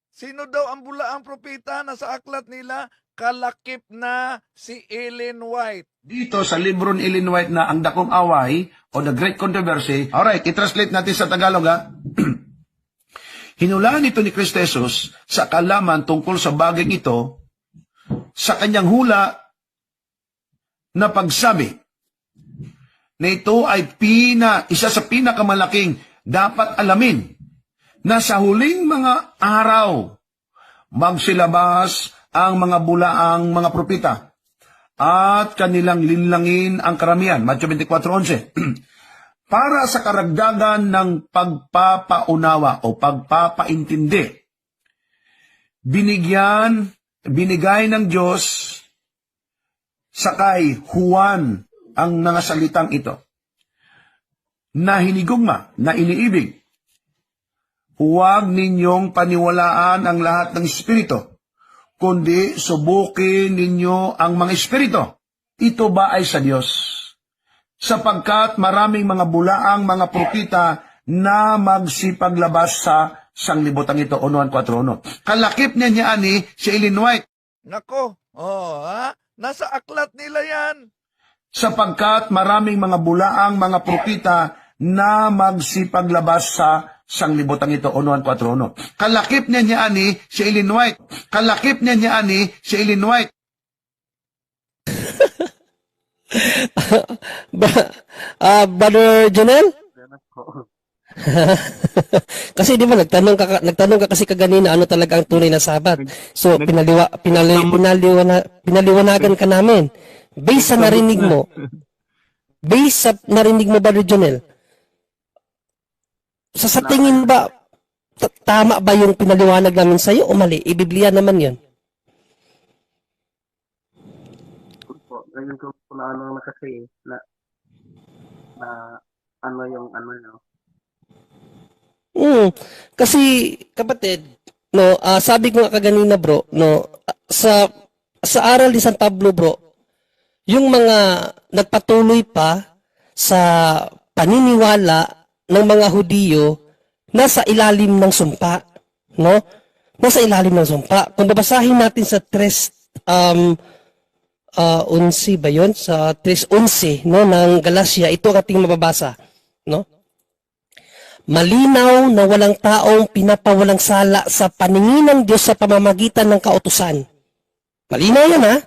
Sino daw ang bulaang propita? Nasa aklat nila, kalakip na si Ellen White. Dito sa libro ni Ellen White na Ang Dakong Away o The Great Controversy. Alright, i-translate natin sa Tagalog ha. Hinulaan ito ni Kristo Jesus sa kalaman tungkol sa bagay ito sa kanyang hula na pagsabi na ito ay isa sa pinakamalaking dapat alamin na sa huling mga araw magsilabas ang mga bulaang mga propita at kanilang linlangin ang karamihan. Matthew 24:11. Para sa karagdagan ng pagpapaunawa o pagpapaintindi, binigay ng Diyos sa kay Juan ang nangasalitang ito, na hinigugma, na iniibig. Huwag ninyong paniwalaan ang lahat ng espiritu, kundi subukin ninyo ang mga espiritu. Ito ba ay sa Diyos? Sapagkat maraming mga bulaang mga propita na magsipaglabas sa sanglibutan ito. Unuan 4:1. Kalakip niya ani si Ellen White. Nako, nasa aklat nila yan. Sapagkat maraming mga bulaang mga propita na magsipaglabas sa sanglibutan ito. Unuan 4:1. Kalakip niya ani si Ellen White. Kalakip niya ani si Ellen White. Brother Jonel? Salamat po. Kasi di ba nagtanong ka kasi kaganina ano talaga ang tunay na Sabat. So pinaliwanagan ka namin. Based sa narinig mo. Based sa narinig mo, Brother Jonel. Sa tingin ba tama ba yung pinaliwanag namin sa iyo o mali? Ibiblia naman 'yon. Po, ganyan ko po na ano na kasi na ano yung ano nyo. Kasi kapatid, no, sabi ko nga kaganina bro, no, sa aral ni San Pablo bro, yung mga nagpatuloy pa sa paniniwala ng mga Hudiyo nasa ilalim ng sumpa, no? Nasa ilalim ng sumpa. Kung babasahin natin sa 3:11 ba yun? Sa 3:11 no, ng Galacia, ito ang ating mababasa, no? Malinaw na walang taong pinapawalang sala sa paningin ng Diyos sa pamamagitan ng kautusan. Malinaw yan ha?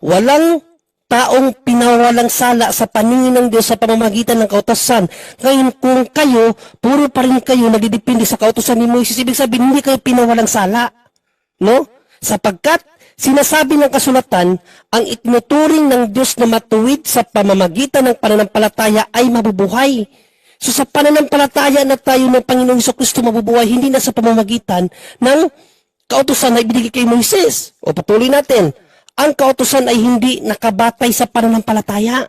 Walang taong pinawalang sala sa paningin ng Diyos sa pamamagitan ng kautusan. Ngayon kung kayo, puro pa rin kayo nagdidepende sa kautusan ni Moises, ibig sabihin hindi kayo pinawalang sala. No? Sapagkat sinasabi ng kasulatan, ang itinuturing ng Diyos na matuwid sa pamamagitan ng pananampalataya ay mabubuhay. So sa pananampalataya na tayo ng Panginoong Jesucristo mabubuhay, hindi na sa pamamagitan ng kautusan na ibinigay kay Moises. O patuloy natin, ang kautusan ay hindi nakabatay sa pananampalataya.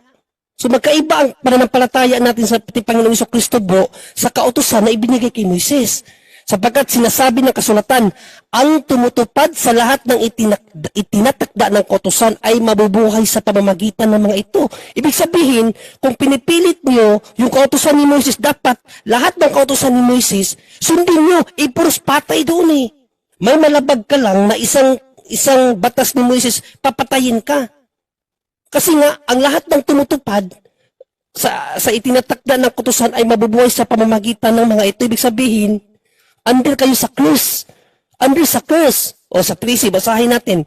So magkaiba ang pananampalataya natin sa Panginoong Jesucristo bro, sa kautusan na ibinigay kay Moises. Sapagkat sinasabi ng kasulatan, ang tumutupad sa lahat ng itinatakda ng kautusan ay mabubuhay sa pamamagitan ng mga ito. Ibig sabihin, kung pinipilit nyo yung kautusan ni Moises, dapat lahat ng kautusan ni Moises, sundin nyo, ipuros patay doon eh. May malabag ka lang na isang batas ni Moises, papatayin ka. Kasi nga, ang lahat ng tumutupad sa itinatakda ng kautusan ay mabubuhay sa pamamagitan ng mga ito. Ibig sabihin, under kayo sa curse. Under sa curse. O sa 13, basahin natin.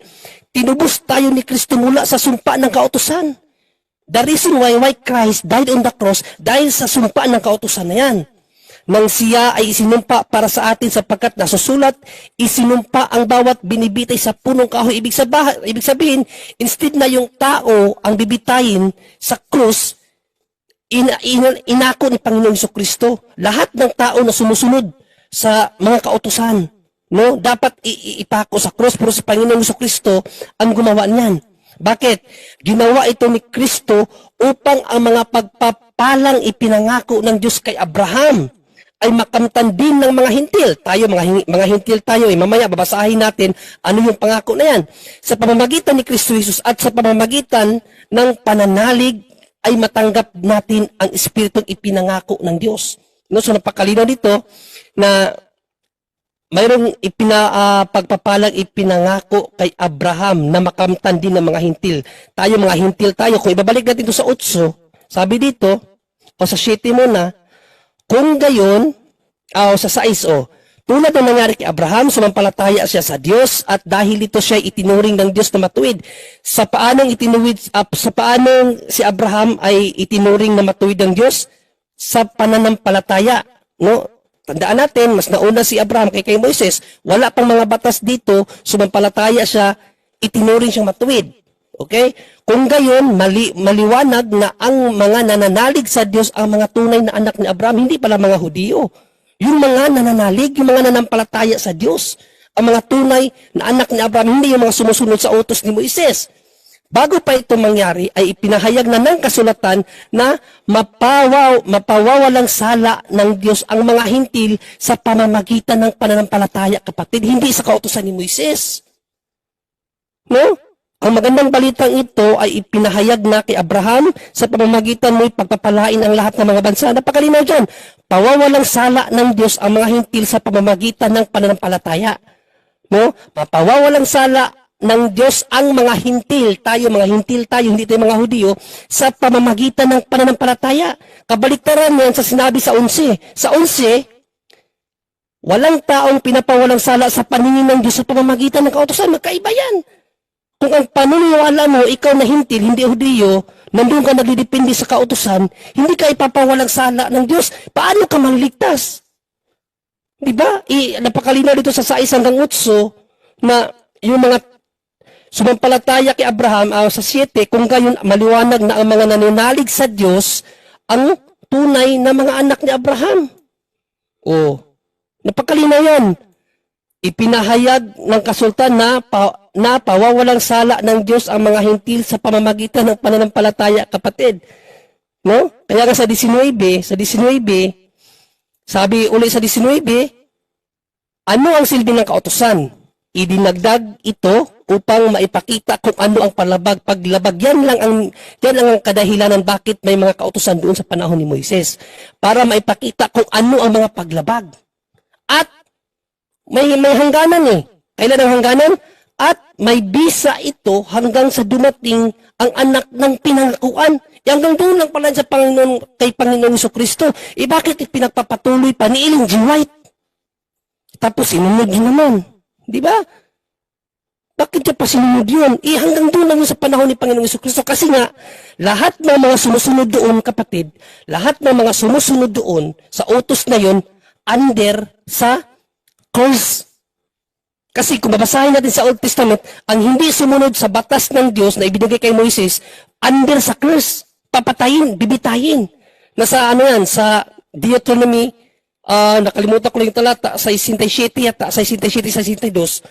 Tinubos tayo ni Kristo mula sa sumpa ng kautusan. The reason why Christ died on the cross, dahil sa sumpa ng kautusan na yan. Nang siya ay isinumpa para sa atin sapagkat nasusulat, isinumpa ang bawat binibitay sa punong kahoy. Ibig sabihin, instead na yung tao ang bibitayin sa krus, inako ni Panginoong Jesucristo. Lahat ng tao na sumusunod sa mga kautusan, no? Dapat ipako sa cross, pero sa Panginoong Jesucristo ang gumawa niyan. Bakit? Ginawa ito ni Kristo upang ang mga pagpapalang ipinangako ng Diyos kay Abraham ay makamtan din ng mga hintil. Tayo, mga hintil tayo. Mamaya, babasahin natin ano yung pangako na yan. Sa pamamagitan ni Kristo Jesus at sa pamamagitan ng pananalig ay matanggap natin ang Espiritong ipinangako ng Diyos. No? So, napakalinaw dito na mayroong pagpapalang ipinangako kay Abraham na makamtan din ng mga hintil. Tayo, mga hintil tayo. Kung ibabalik natin ito sa 8, sabi dito, o sa 7 muna, kung gayon, sa 6, tulad ng nangyari kay Abraham, sumampalataya siya sa Diyos at dahil ito siya itinuring ng Diyos na matuwid. Sa paanong si Abraham ay itinuring na matuwid ng Diyos? Sa pananampalataya, no? Tandaan natin, mas nauna si Abraham kay Moises. Wala pang mga batas dito, sumampalataya siya, itinuring siyang matuwid. Okay? Kung gayon, maliwanag na ang mga nananalig sa Diyos ang mga tunay na anak ni Abraham, hindi pala mga Hudiyo. Yung mga nananalig, yung mga nanampalataya sa Diyos, ang mga tunay na anak ni Abraham, hindi yung mga sumusunod sa utos ni Moises. Bago pa ito mangyari, ay ipinahayag na ng kasulatan na mapawawalang sala ng Diyos ang mga hintil sa pamamagitan ng pananampalataya, kapatid, hindi sa kautusan ni Moises. No? Ang magandang balitang ito ay ipinahayag na kay Abraham sa pamamagitan mo'y pagpapalain ang lahat ng mga bansa. Napakalinaw dyan. Pawawalang sala ng Diyos ang mga hintil sa pamamagitan ng pananampalataya. No? Papawawalang sala ng Diyos ang mga hintil tayo, hindi tayo mga Hudiyo, sa pamamagitan ng pananampalataya. Kabaliktaran yan sa sinabi sa 11. Sa 11, walang taong pinapawalang sala sa paningin ng Diyos sa pamamagitan ng kautusan. Magkaiba yan. Kung ang paniniwala mo, ikaw na hintil, hindi Hudiyo, nandun ka nagdidepende sa kautusan, hindi ka ipapawalang sala ng Diyos. Paano ka maliligtas? Diba? Napakalinaw dito sa 6 hanggang 8 na yung mga sumampalataya kay Abraham sa 7, kung gayon maliwanag na ang mga nananalig sa Diyos ang tunay na mga anak ni Abraham. Napakalinaw yan. Ipinahayag ng kasultan na pawawalang sala ng Diyos ang mga hintil sa pamamagitan ng pananampalataya, kapatid. No? Kaya nga sa 19, sabi uli sa 19, ano ang silbi ng kautusan? Idinagdag ito upang maipakita kung ano ang paglabag. Yan lang ang kadahilanan bakit may mga kautusan doon sa panahon ni Moises. Para maipakita kung ano ang mga paglabag. At may hangganan eh. Kailan ang hangganan? At may bisa ito hanggang sa dumating ang anak ng pinangakuan. Hanggang doon lang pala sa Panginoon, kay Panginoon Jesucristo. Bakit pinagpapatuloy pa ni Ellen G. White? Tapos sinunod yun naman. Di ba? Bakit niya pa sinunod yun? Hanggang doon lang yun sa panahon ni Panginoon Jesucristo. Kasi nga, lahat ng mga sumusunod doon, kapatid, lahat ng mga sumusunod doon sa utos na yun, under sa curse. Kasi kung babasahin natin sa Old Testament, ang hindi sumunod sa batas ng Diyos na ibinigay kay Moises, under sa curse, papatayin, bibitayin. Nasa sa Deuteronomy, nakalimutan ko lang yung talata, sa 67 yata, sa 67, sa 62,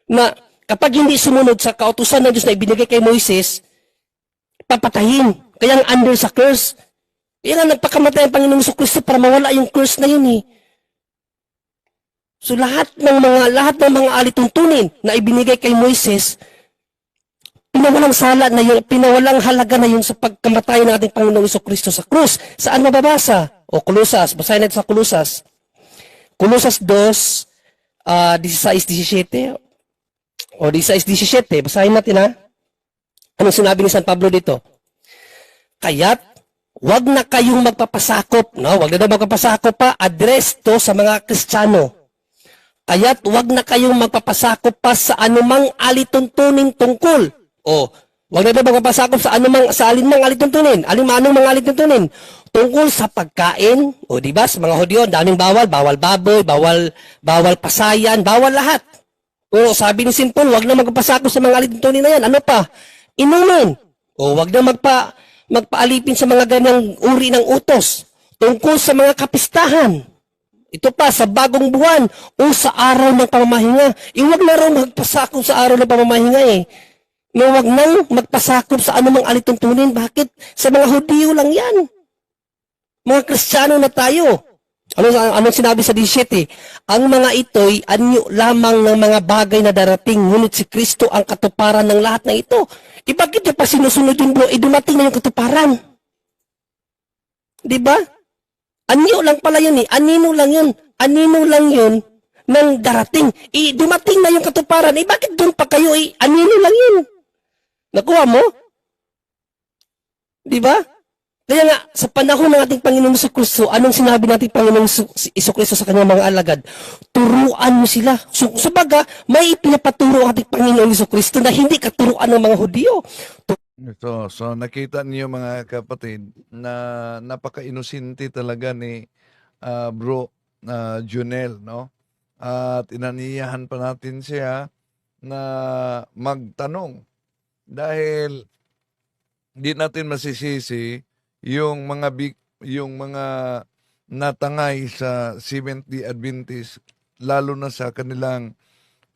na kapag hindi sumunod sa kautusan ng Diyos na ibinigay kay Moises, papatayin. Kaya ang under sa curse. Yan ang nagpakamatay ang Panginoong Jesucristo para mawala yung curse na yun eh. So lahat ng mga alituntunin na ibinigay kay Moises, pinawalang sala na yun, pinawalang halaga na yun sa pagkamatay ng ating Panginoong Jesucristo sa krus. Saan mababasa? Kolosas, basahin natin sa Kolosas. Kolosas 2, 16-17. 16-17, basahin natin ha. Anong sinabi ni San Pablo dito? Kaya't, wag na kayong magpapasakop, no? Wag na daw magpapasakop pa, address to sa mga Kristiyano. Kaya't wag na kayong magpapasakop pa sa anumang alituntunin tungkol. Wag na daw magpapasakop sa alinmang alituntunin. Anong mga alituntunin? Tungkol sa pagkain, di ba? Sa mga Hudyo, daming bawal baboy, bawal pasayan, bawal lahat. Sabi ni St. Paul, wag na magpapasakop sa mga alituntunin na yan. Ano pa? Inumin. Wag na magpaalipin sa mga ganyang uri ng utos. Tungkol sa mga kapistahan. Ito pa, sa bagong buwan o sa araw ng pamamahinga. Huwag na raw magpasakop sa araw ng pamamahinga eh. Huwag nang magpasakop sa anumang alituntunin. Bakit? Sa mga Hudiyo lang yan. Mga Kristiyano na tayo. Anong sinabi sa 17? Ang mga ito'y anyo lamang ng mga bagay na darating, ngunit si Kristo ang katuparan ng lahat na ito. Bakit niya pa sinusunod yung bro? Dumating na yung katuparan. Diba? Anyo lang pala yun eh. Anino lang yun. Anino lang yun ng darating. Dumating na yung katuparan. Bakit doon pa kayo eh? Anino lang yun. Nakuha mo? Diba? Kaya nga, sa panahon ng ating Panginoong Jesucristo, anong sinabi natin Panginoong Jesucristo sa kanyang mga alagad? Turuan mo sila. So, sabaga, may pinapaturo ang ating Panginoong Jesucristo na hindi katuruan ng mga Hudiyo. So nakita niyo mga kapatid na napaka-inosente talaga ni Bro Junel, no? At inaniyahan pa natin siya na magtanong Dahil di natin masisisi yung mga natangay sa Seventh-day Adventist, lalo na sa kanilang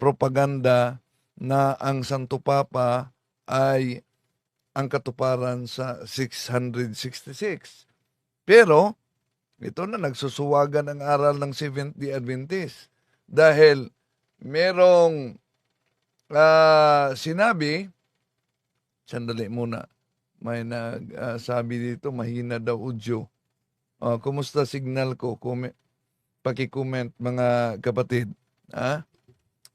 propaganda na ang Santo Papa ay ang katuparan sa 666. Pero ito na nagsusuwagan ang aral ng Seventh-day Adventist dahil merong sinabi, sandali muna, may nagsabi dito, mahina daw audio. Kumusta signal ko? Paki-comment mga kapatid.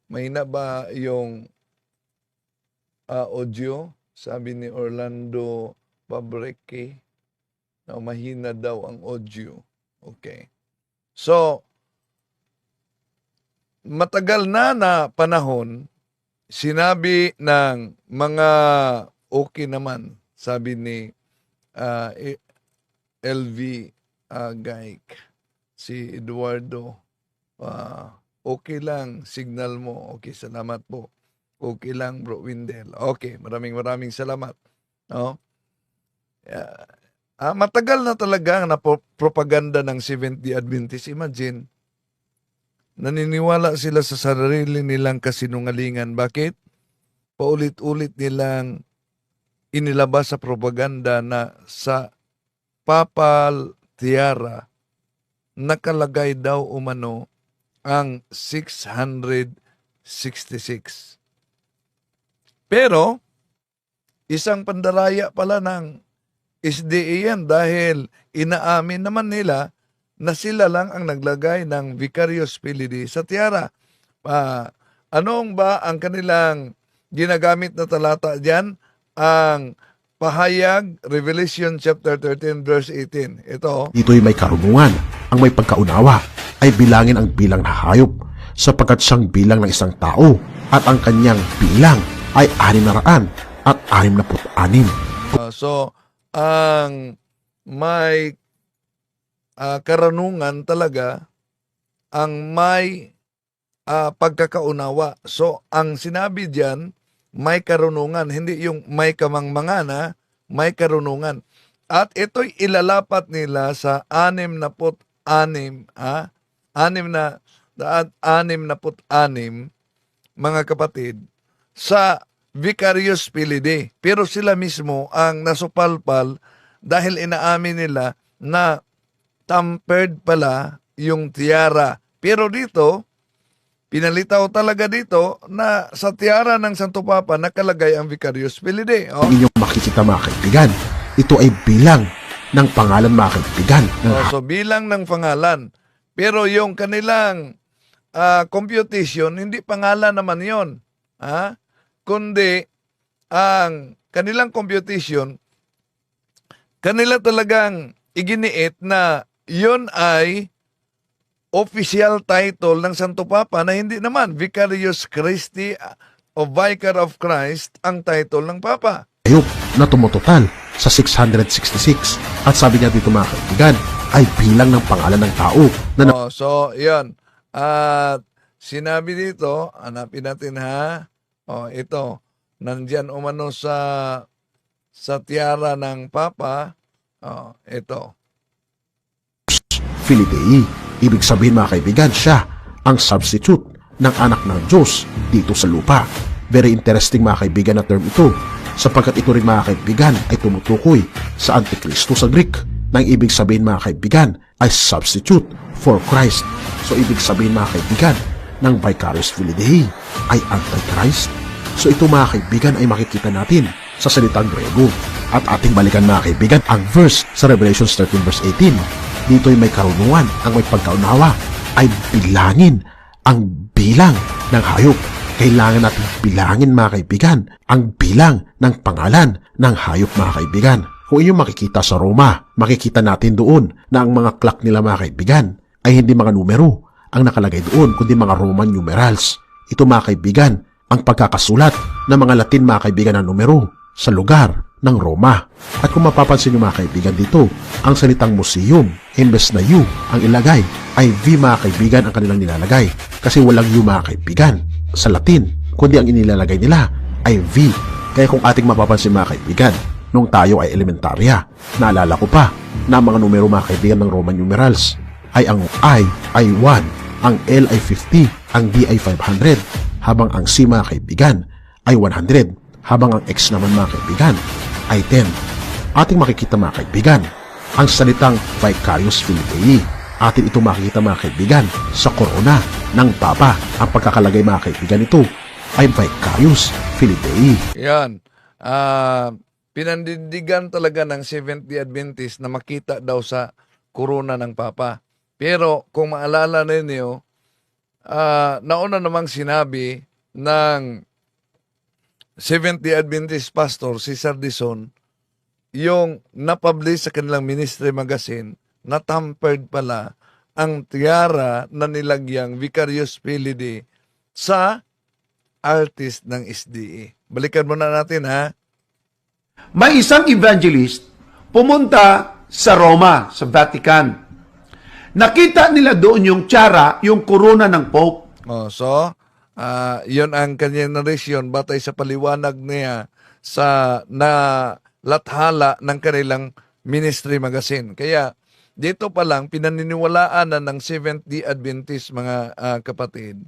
Mahina ba yung audio? Sabi ni Orlando Pabreke, mahina daw ang audio. Okay. So, matagal na panahon, sinabi ng mga okay naman, sabi ni LV Gaik, si Eduardo, okay lang, signal mo. Okay, salamat po. Okay lang, Bro Windel. Okay, maraming salamat. No? Matagal na talaga na propaganda ng Seventh-day Adventist. Imagine, naniniwala sila sa sarili nilang kasinungalingan. Bakit? Paulit-ulit nilang inilabas sa propaganda na sa papal tiara nakalagay daw umano ang 666. Pero, isang pandaraya pala ng SDA yan dahil inaamin naman nila na sila lang ang naglagay ng Vicarious Filii sa tiara. Anong ba ang kanilang ginagamit na talata dyan? Ang Pahayag, Revelation chapter 13 verse 18. Ito. Ito'y may karunungan. Ang may pagkaunawa ay bilangin ang bilang na hayop sapagkat siyang bilang ng isang tao at ang kanyang bilang ay 666. So, ang may karanungan talaga, ang may pagkakaunawa. So, ang sinabi diyan, may karunungan, hindi yung may kamangmangana, may karunungan. At ito'y ilalapat nila sa 66 mga kapatid, sa Vicarious Filii. Pero sila mismo ang nasupalpal dahil inaamin nila na tampered pala yung tiara. Pero dito, pinalitaw talaga dito na sa tiara ng Santo Papa nakalagay ang Vicarious Filii. Kung inyong makikita mga kaibigan, ito ay bilang ng pangalan mga kaibigan. So bilang ng pangalan. Pero yung kanilang computation, hindi pangalan naman yon. Kundi ang kanilang computation, kanila talagang iginiit na yon ay official title ng Santo Papa na hindi naman Vicarious Christi o Vicar of Christ ang title ng Papa. Hayop na tumutotal sa 666 at sabi niya dito mga kaibigan ay bilang ng pangalan ng tao na so yan. At sinabi dito, hanapin natin ha. Ito, nandyan umano sa tiara ng Papa. Ito. Filii. Ibig sabihin mga kaibigan, siya ang substitute ng anak ng Diyos dito sa lupa. Very interesting mga kaibigan na term ito sapagkat ito rin mga kaibigan ay tumutukoy sa Antikristo sa Greek. Nang ibig sabihin mga kaibigan ay substitute for Christ. So ibig sabihin mga kaibigan ng Vicarious Filii ay Antichrist. So ito mga kaibigan ay makikita natin sa salitang Grego. At ating balikan mga kaibigan ang verse sa Revelation 13 verse 18. Dito'y may karunungan, ang may pagkaunawa ay bilangin ang bilang ng hayop. Kailangan natin bilangin mga kaibigan ang bilang ng pangalan ng hayop mga kaibigan. Kung inyong makikita sa Roma, makikita natin doon na ang mga clock nila mga kaibigan ay hindi mga numero ang nakalagay doon, kundi mga Roman numerals. Ito mga kaibigan, ang pagkakasulat ng mga Latin mga kaibigan ng numero sa lugar ng Roma. At kung mapapansin nyo mga kaibigan dito, ang salitang museum, imbes na U ang ilagay, ay V mga kaibigan ang kanilang nilalagay. Kasi walang U mga kaibigan sa Latin, kundi ang inilalagay nila ay V Kaya kung ating mapapansin mga kaibigan, nung tayo ay elementarya, naalala ko pa na ang mga numero mga kaibigan ng Roman numerals ay ang I ay 1, ang L ay 50, ang D ay 500, habang ang C mga kaibigan ay 100, habang ang X naman mga kaibigan ay 10. Ating makikita mga kaibigan ang salitang Vicarious Filii. Atin ito makikita mga kaibigan sa korona ng Papa. Ang pagkakalagay mga kaibigan ito ay Vicarious Filii. Yan. Pinandindigan talaga ng Seventh-day Adventist na makita daw sa korona ng Papa. Pero kung maalala ninyo, nauna namang sinabi ng Seventh-day Adventist pastor si Sardison, yung napublish sa kanilang ministry magazine, na tampered pala ang tiara na nilagyang Vicarious Filii sa artist ng SDA. Balikan muna natin ha. May isang evangelist pumunta sa Roma, sa Vatican. Nakita nila doon yung tiara, yung korona ng Pope. Yun ang kanyang narration batay sa paliwanag niya sa lathala ng kanilang ministry magazine. Kaya dito pa lang pinaniniwalaan na ng Seventh-day Adventist mga kapatid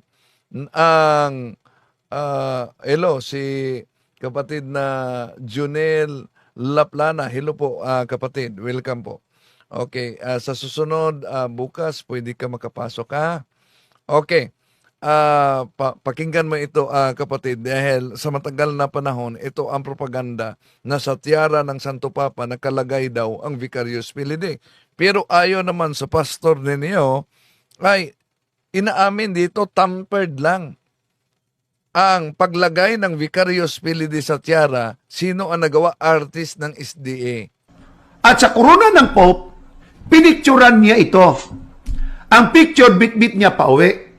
ang si kapatid na Junel Laplana. Hello po kapatid, welcome po. Okay, sa susunod bukas pwede ka makapasok ha. Okay. Pakinggan mo ito kapatid, dahil sa matagal na panahon ito ang propaganda na sa tiara ng Santo Papa nakalagay daw ang Vicarious Filii. Pero ayon naman sa pastor ninyo ay inaamin dito tampered lang ang paglagay ng Vicarious Filii sa tiara. Sino ang nagawa? Artist ng SDA. At sa korona ng Pope, pinicturan niya ito. Ang picture bit-bit niya pa uwi.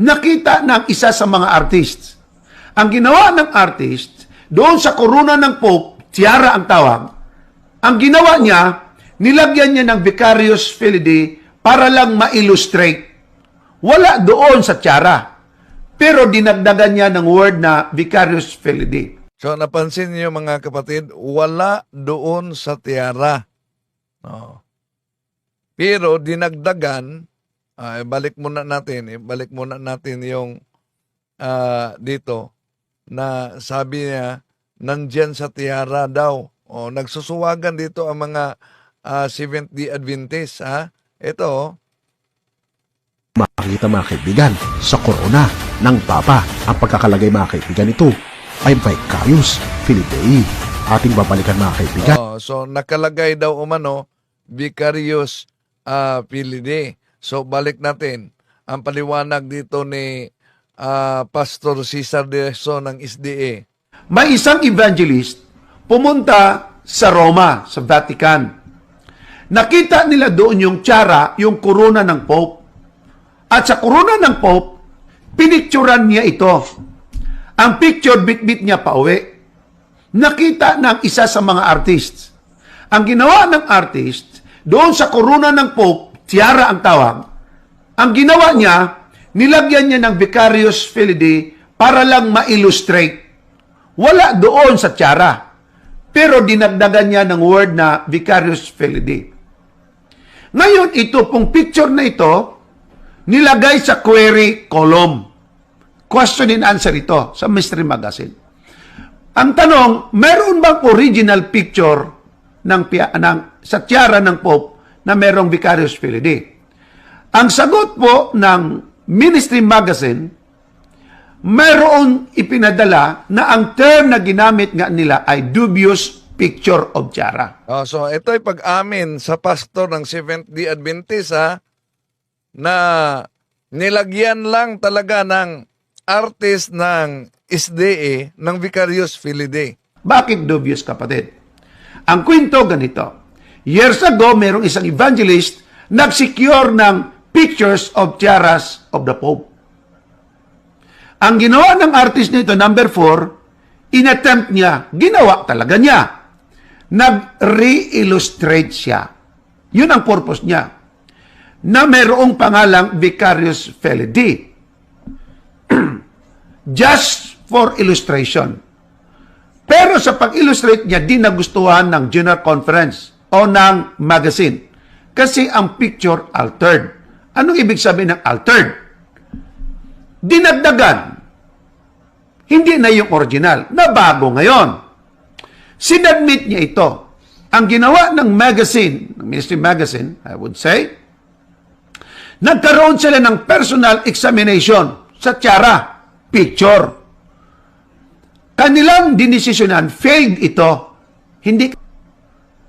Nakita ng isa sa mga artists. Ang ginawa ng artist, doon sa korona ng Pope, tiara ang tawag, ang ginawa niya, nilagyan niya ng Vicarious Filii para lang ma-illustrate. Wala doon sa tiara. Pero dinagdagan niya ng word na Vicarious Filii. So napansin niyo mga kapatid, wala doon sa tiara. Pero dinagdagan, ibalik muna natin yung dito na sabi niya nandyan sa tiara daw. Nagsusuwagan dito ang mga Seventh-day Adventist. Ito. Makikita mga kaibigan sa korona ng Papa. Ang pagkakalagay mga kaibigan ito ay Vicarious Filii. Ating babalikan mga kaibigan. So nakalagay daw umano Vicarious Filii. So balik natin ang paliwanag dito ni Pastor Cesar de So ng SDA. May isang evangelist pumunta sa Roma, sa Vatican. Nakita nila doon yung tiara, yung korona ng Pope. At sa korona ng Pope, pinicturan niya ito. Ang picture bit-bit niya pa uwi. Nakita ng isa sa mga artists. Ang ginawa ng artist, doon sa korona ng Pope, tiara ang tawag, ang ginawa niya, nilagyan niya ng Vicarious Filii para lang ma-illustrate. Wala doon sa tiara. Pero dinagdagan niya ng word na Vicarious Filii. Ngayon, ito pong picture na ito, nilagay sa query column. Question and answer ito sa Mystery Magazine. Ang tanong, meron bang original picture sa tiara ng Pope na merong Vicarious Filii? Ang sagot po ng Ministry Magazine, meron ipinadala na ang term na ginamit nga nila ay dubious picture of tiara. So ito ay pag-amin sa pastor ng Seventh-day Adventist na nilagyan lang talaga ng artist ng SDA ng Vicarious Filii. Bakit dubious, kapatid? Ang kwento ganito. Years ago, merong isang evangelist nag-secure ng pictures of tiaras of the Pope. Ang ginawa ng artist nito, number 4, inattempt niya, ginawa talaga niya. Nag-re-illustrate siya. Yun ang purpose niya. Na merong pangalang Vicarious Filii. Just for illustration. Pero sa pag-illustrate niya, di nagustuhan ng General Conference o ng magazine. Kasi ang picture altered. Anong ibig sabihin ng altered? Dinagdagan. Hindi na yung original, na bago ngayon. Sinadmit niya ito. Ang ginawa ng magazine, ng Ministry Magazine, I would say, nagkaroon sila ng personal examination sa tiara, picture. Kanilang dinesisyonan, failed ito. Hindi.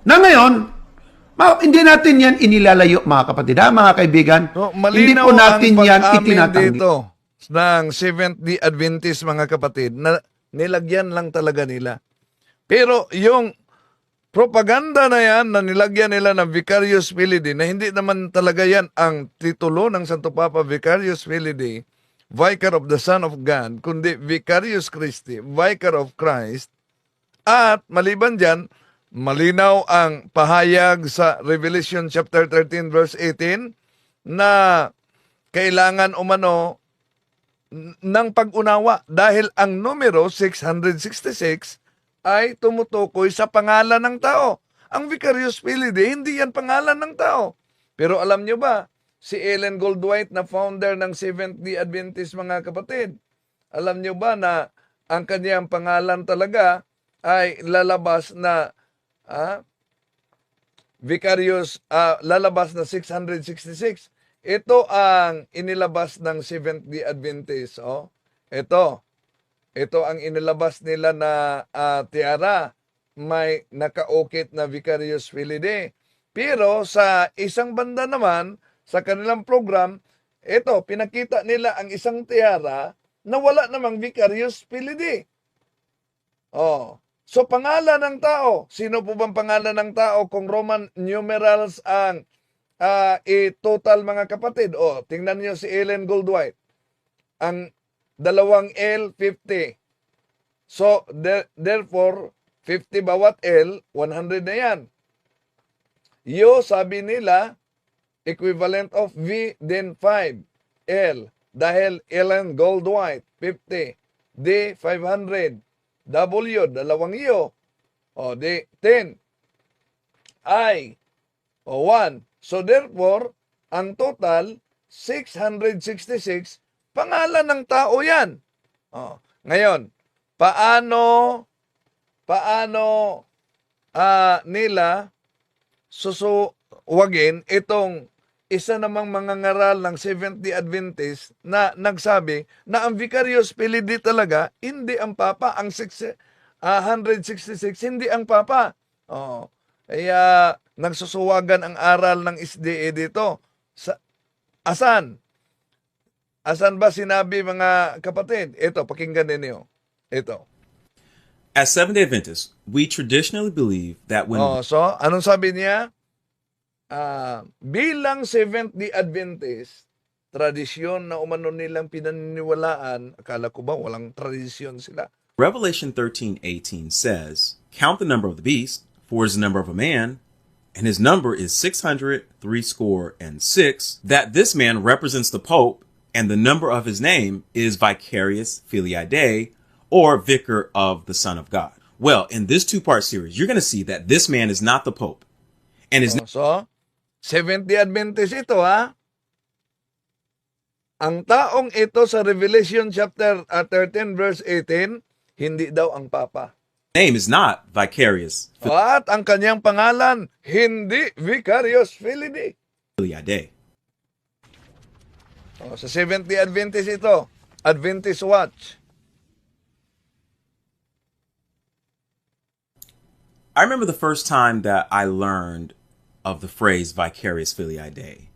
Na ngayon, hindi natin yan inilalayo, mga kapatid, mga kaibigan. So, Hindi malinaw po natin ang yan pag-amin itinatanggi. dito ng Seventh-day Adventist, mga kapatid, na nilagyan lang talaga nila. Pero yung propaganda na yan na nilagyan nila ng Vicarious Filii, na hindi naman talaga yan ang titulo ng Santo Papa, Vicarious Filii, Vicar of the Son of God, kundi Vicarious Christi, Vicar of Christ. At maliban dyan, malinaw ang pahayag sa Revelation chapter 13 verse 18 na kailangan umano ng pag-unawa dahil ang numero 666 ay tumutukoy sa pangalan ng tao. Ang Vicarious Filii, hindi yan pangalan ng tao. Pero alam nyo ba, si Ellen Goldwhite na founder ng Seventh-day Adventist, mga kapatid, alam nyo ba na ang kanyang pangalan talaga ay lalabas na Vicarious, lalabas na 666. Ito ang inilabas ng Seventh-day Adventist. Oh. Ito ang inilabas nila na tiara. May nakaukit na Vicarious Filii. Pero sa isang banda naman, sa kanilang program, ito, pinakita nila ang isang tiara na wala namang Vicarious Filii. Oh. So, pangalan ng tao. Sino po bang pangalan ng tao kung Roman numerals ang total, mga kapatid? O, tingnan nyo si Ellen Goldwhite. Ang dalawang L, 50. So, therefore, 50 bawat L, 100 na yan. Yo, sabi nila, equivalent of V, then 5. L, dahil Ellen Goldwhite, 50. D, 500. W, dalawang yo. O, D, 10. I, o 1. So therefore, ang total, 666, pangalan ng tao yan. O, ngayon, paano nila susuwagin itong isa namang mga ngaral ng Seventh-day Adventist na nagsabi na ang Vicarious Filii talaga, hindi ang Papa, ang 166, hindi ang Papa. Oh, kaya nagsusuwagan ang aral ng SDA dito. Asan? Asan ba sinabi, mga kapatid? Ito, pakinggan ninyo. Ito. As Seventh-day Adventists, we traditionally believe that when So, anong sabi niya? Bilang Seventh-day Adventist, tradisyon na umano nilang pinaniniwalaan, akala ko ba walang tradisyon sila? Revelation 13:18 says, "Count the number of the beast, for it is the number of a man, and his number is 666, that this man represents the Pope, and the number of his name is Vicarious Filii Dei, or Vicar of the Son of God." Well, in this two-part series, you're going to see that this man is not the Pope, and his So, Seventh-day Adventist ito, ha? Ang taong ito sa Revelation chapter 13 verse 18, hindi daw ang Papa. name is not Vicarious At ang kanyang pangalan, hindi Vicarious Filii. Filii Dei. Sa Seventh-day Adventist ito, Adventist Watch. I remember the first time that I learned of the phrase Vicarious Filii Dei.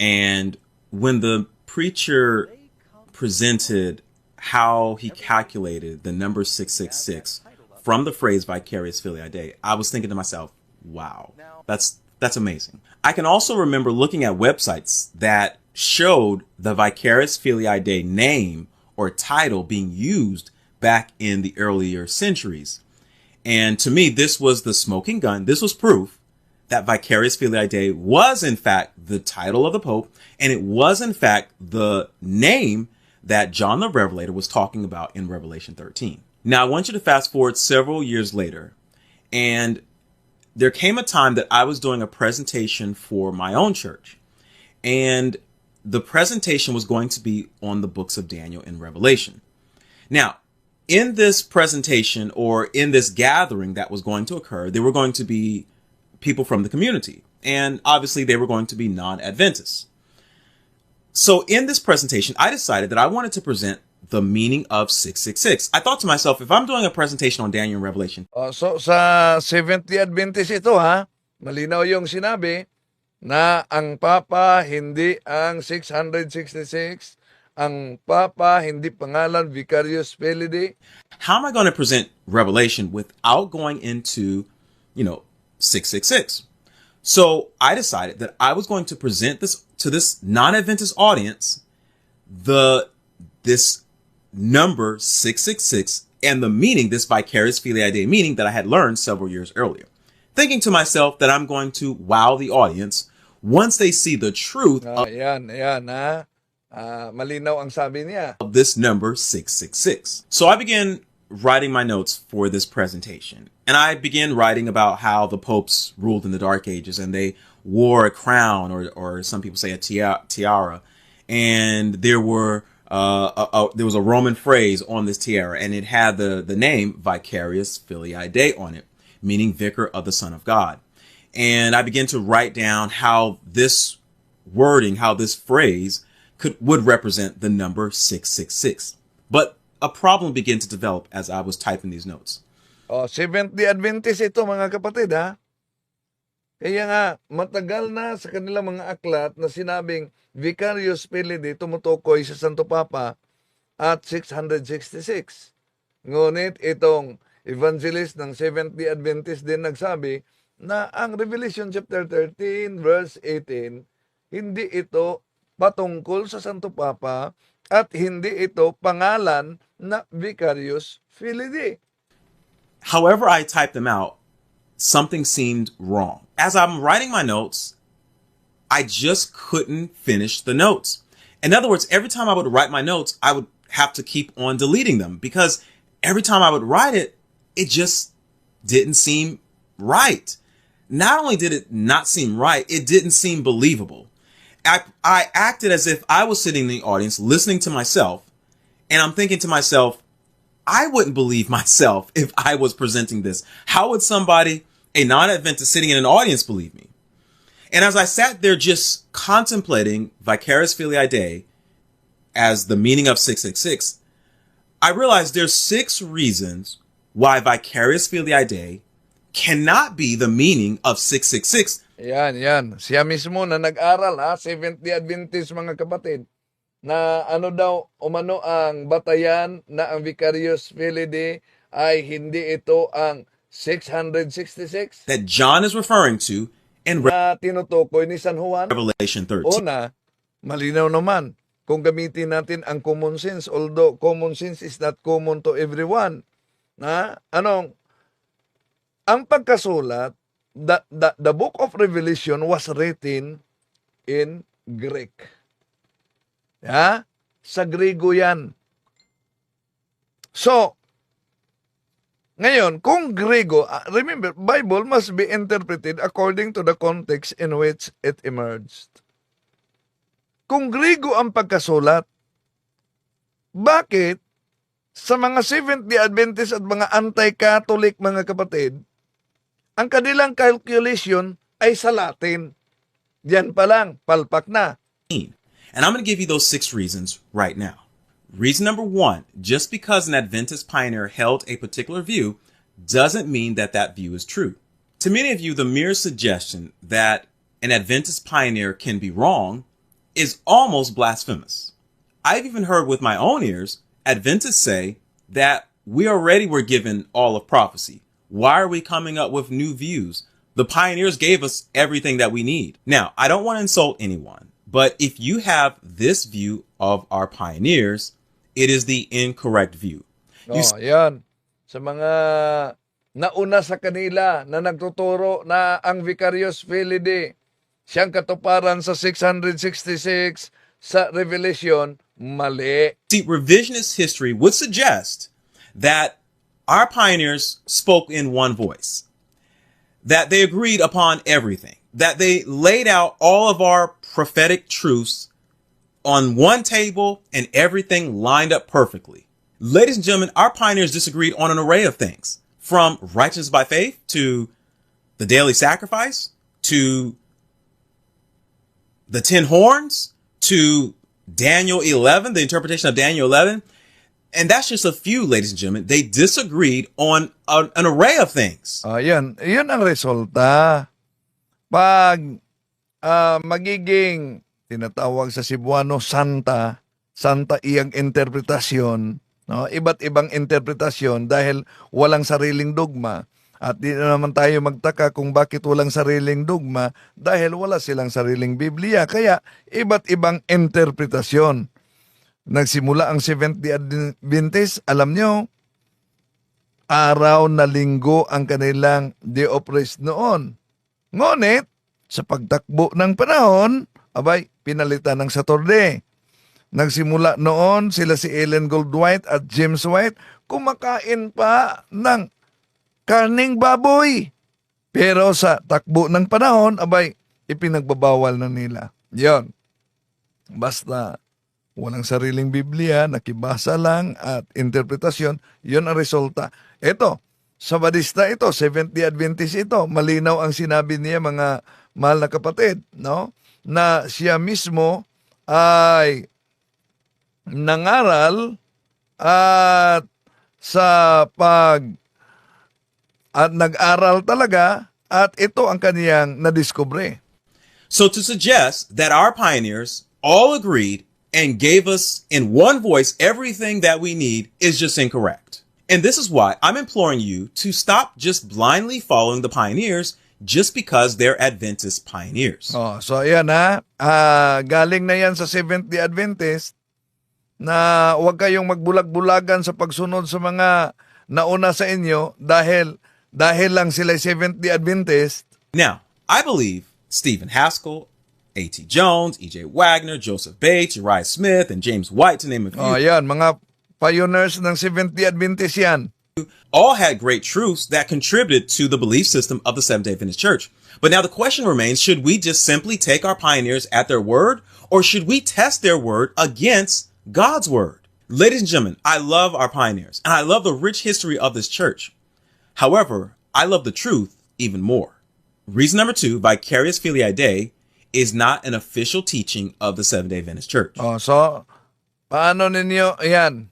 And when the preacher presented how he calculated the number 666 from the phrase Vicarious Filii Dei, I was thinking to myself, wow, that's amazing. I can also remember looking at websites that showed the Vicarious Filii Dei name or title being used back in the earlier centuries. And to me, this was the smoking gun. This was proof that Vicarious Filii Dei was, in fact, the title of the Pope, and it was, in fact, the name that John the Revelator was talking about in Revelation 13. Now, I want you to fast forward several years later, and there came a time that I was doing a presentation for my own church, and the presentation was going to be on the books of Daniel and Revelation. Now, in this presentation or in this gathering that was going to occur, there were going to be people from the community, and obviously they were going to be non-Adventists. So in this presentation, I decided that I wanted to present the meaning of 666. I thought to myself, if I'm doing a presentation on Daniel and Revelation, So sa Seventh-day Adventist ito ha, malinaw yung sinabi na ang Papa hindi ang 666, ang Papa hindi pangalan Vicarius Filii. how am I going to present Revelation without going into, 666? So I decided that I was going to present this to this non-Adventist audience, this number 666 and the meaning, this vicarious filii Dei meaning that I had learned several years earlier, thinking to myself that I'm going to wow the audience once they see the truth Ayan ha. Malinaw ang sabi niya. of this number 666. So I began writing my notes for this presentation, and I began writing about how the popes ruled in the Dark Ages, and they wore a crown, or some people say a tiara, and there was a Roman phrase on this tiara, and it had the name Vicarious Filii Dei on it, meaning Vicar of the Son of God. And I began to write down how this wording, how this phrase would represent the number 666. But a problem began to develop as I was typing these notes. Seventh-day Adventist ito mga kapatid ha. Kaya nga, matagal na sa kanilang mga aklat na sinabing Vicarius Filii tumutukoy sa Santo Papa at 666. Ngunit itong evangelist ng Seventh-day Adventist din nagsabi na ang Revelation chapter 13 verse 18, hindi ito patungkol sa Santo Papa at hindi ito pangalan na Vicarius Filii. However I typed them out, something seemed wrong. As I'm writing my notes, I just couldn't finish the notes. In other words, every time I would write my notes, I would have to keep on deleting them because every time I would write it, it just didn't seem right. Not only did it not seem right, it didn't seem believable. I acted as if I was sitting in the audience listening to myself, and I'm thinking to myself, I wouldn't believe myself if I was presenting this. How would somebody, a non-Adventist sitting in an audience, believe me? And as I sat there just contemplating Vicarious Filii Dei as the meaning of 666, I realized there's 6 reasons why Vicarious Filii Dei cannot be the meaning of 666. Yan. Siya mismo na nag-aral ha, Seventh-day Adventist mga kapatid, na ano daw umano ang batayan na ang Vicarious Filii Dei ay hindi ito ang 666 that John is referring to in na tinutukoy ni San Juan. Revelation 13. Una, malinaw naman kung gamitin natin ang common sense, although common sense is not common to everyone. Ang pagkasulat, the book of Revelation was written in Greek. Sa Griego yan. So, ngayon, kung Griego, remember, Bible must be interpreted according to the context in which it emerged. Kung Griego ang pagkasulat, bakit sa mga Seventh-day Adventist at mga anti-Catholic mga kapatid, ang kanilang calculation ay sa Latin? Diyan pa lang, palpak na. And I'm going to give you those 6 reasons right now. Reason number 1, just because an Adventist pioneer held a particular view doesn't mean that that view is true. To many of you, the mere suggestion that an Adventist pioneer can be wrong is almost blasphemous. I've even heard with my own ears Adventists say that we already were given all of prophecy. Why are we coming up with new views? The pioneers gave us everything that we need. Now, I don't want to insult anyone, but if you have this view of our pioneers, it is the incorrect view. Yan. Sa mga nauna sa kanila na nagtuturo na ang Vicarious Filii Dei, siyang katuparan sa 666 sa Revelation, mali. See, revisionist history would suggest that our pioneers spoke in one voice, that they agreed upon everything, that they laid out all of our prophetic truths on one table and everything lined up perfectly. Ladies and gentlemen, our pioneers disagreed on an array of things, from righteousness by faith to the daily sacrifice to the 10 horns to Daniel 11, the interpretation of Daniel 11. And that's just a few, ladies and gentlemen. They disagreed on an array of things. Yun ang resulta. Pag magiging tinatawag sa Cebuano Santa iyang interpretasyon, no? Iba't ibang interpretasyon dahil walang sariling dogma. At di na naman tayo magtaka kung bakit walang sariling dogma dahil wala silang sariling Biblia. Kaya iba't ibang interpretasyon. Nagsimula ang Seventh-day Adventist, alam nyo, araw na linggo ang kanilang day of rest noon. Ngunit, sa pagtakbo ng panahon, abay, pinalitan ng Saturday. Nagsimula noon sila si Ellen Goldwhite at James White, kumakain pa ng karning baboy. Pero sa takbo ng panahon, abay, ipinagbabawal na nila. Yon. Basta walang sariling Biblia, nakibasa lang at interpretasyon, yon ang resulta. Ito, Sabadista ito, Seventh-day Adventist ito, malinaw ang sinabi niya mga mahal na kapatid, no? Na siya mismo ay nangaral at nag-aral talaga at ito ang kaniyang nadiskubre. So to suggest that our pioneers all agreed and gave us in one voice everything that we need is just incorrect. And this is why I'm imploring you to stop just blindly following the pioneers just because they're Adventist pioneers. So ayan ha, galing na yan sa Seventh-day Adventist na huwag kayong magbulag-bulagan sa pagsunod sa mga nauna sa inyo dahil lang sila Seventh-day Adventist. Now, I believe Stephen Haskell, A.T. Jones, E.J. Wagner, Joseph Bates, Uriah Smith, and James White, to name a few. Ayan, mga pioneers ng Seventh-day Adventist yan. All had great truths that contributed to the belief system of the Seventh-day Adventist Church. But now the question remains, should we just simply take our pioneers at their word, or should we test their word against God's word? Ladies and gentlemen, I love our pioneers, and I love the rich history of this church. However, I love the truth even more. Reason number 2, Vicarious Filii Dei is not an official teaching of the Seventh-day Adventist Church. So, paano ninyo, yan,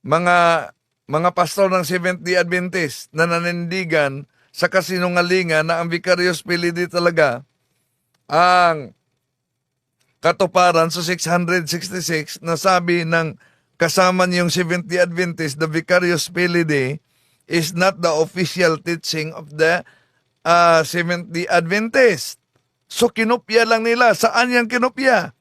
mga pastor ng Seventh-day Adventist na nanindigan sa kasinungalingan na ang Vicarious Filii Dei talaga ang katuparan sa 666 na sabi ng kasama niyong Seventh-day Adventist, the Vicarious Filii Dei is not the official teaching of the Seventh-day Adventist. So kinopya lang nila. Saan yung kinopya?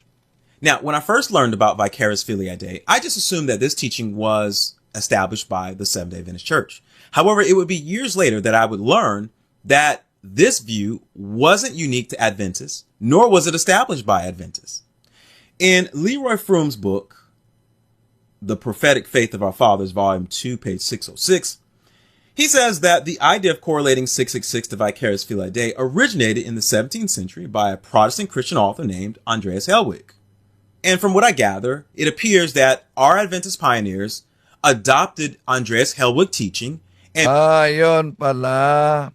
Now, when I first learned about Vicarious Filii Dei, I just assumed that this teaching was established by the Seventh-day Adventist Church. However, it would be years later that I would learn that this view wasn't unique to Adventists, nor was it established by Adventists. In Leroy Froome's book, The Prophetic Faith of Our Fathers, Volume 2, page 606, he says that the idea of correlating 666 to Vicarious Filii Dei originated in the 17th century by a Protestant Christian author named Andreas Hellwig. And from what I gather, it appears that our Adventist pioneers adopted Andreas Hellwig teaching and yun pala.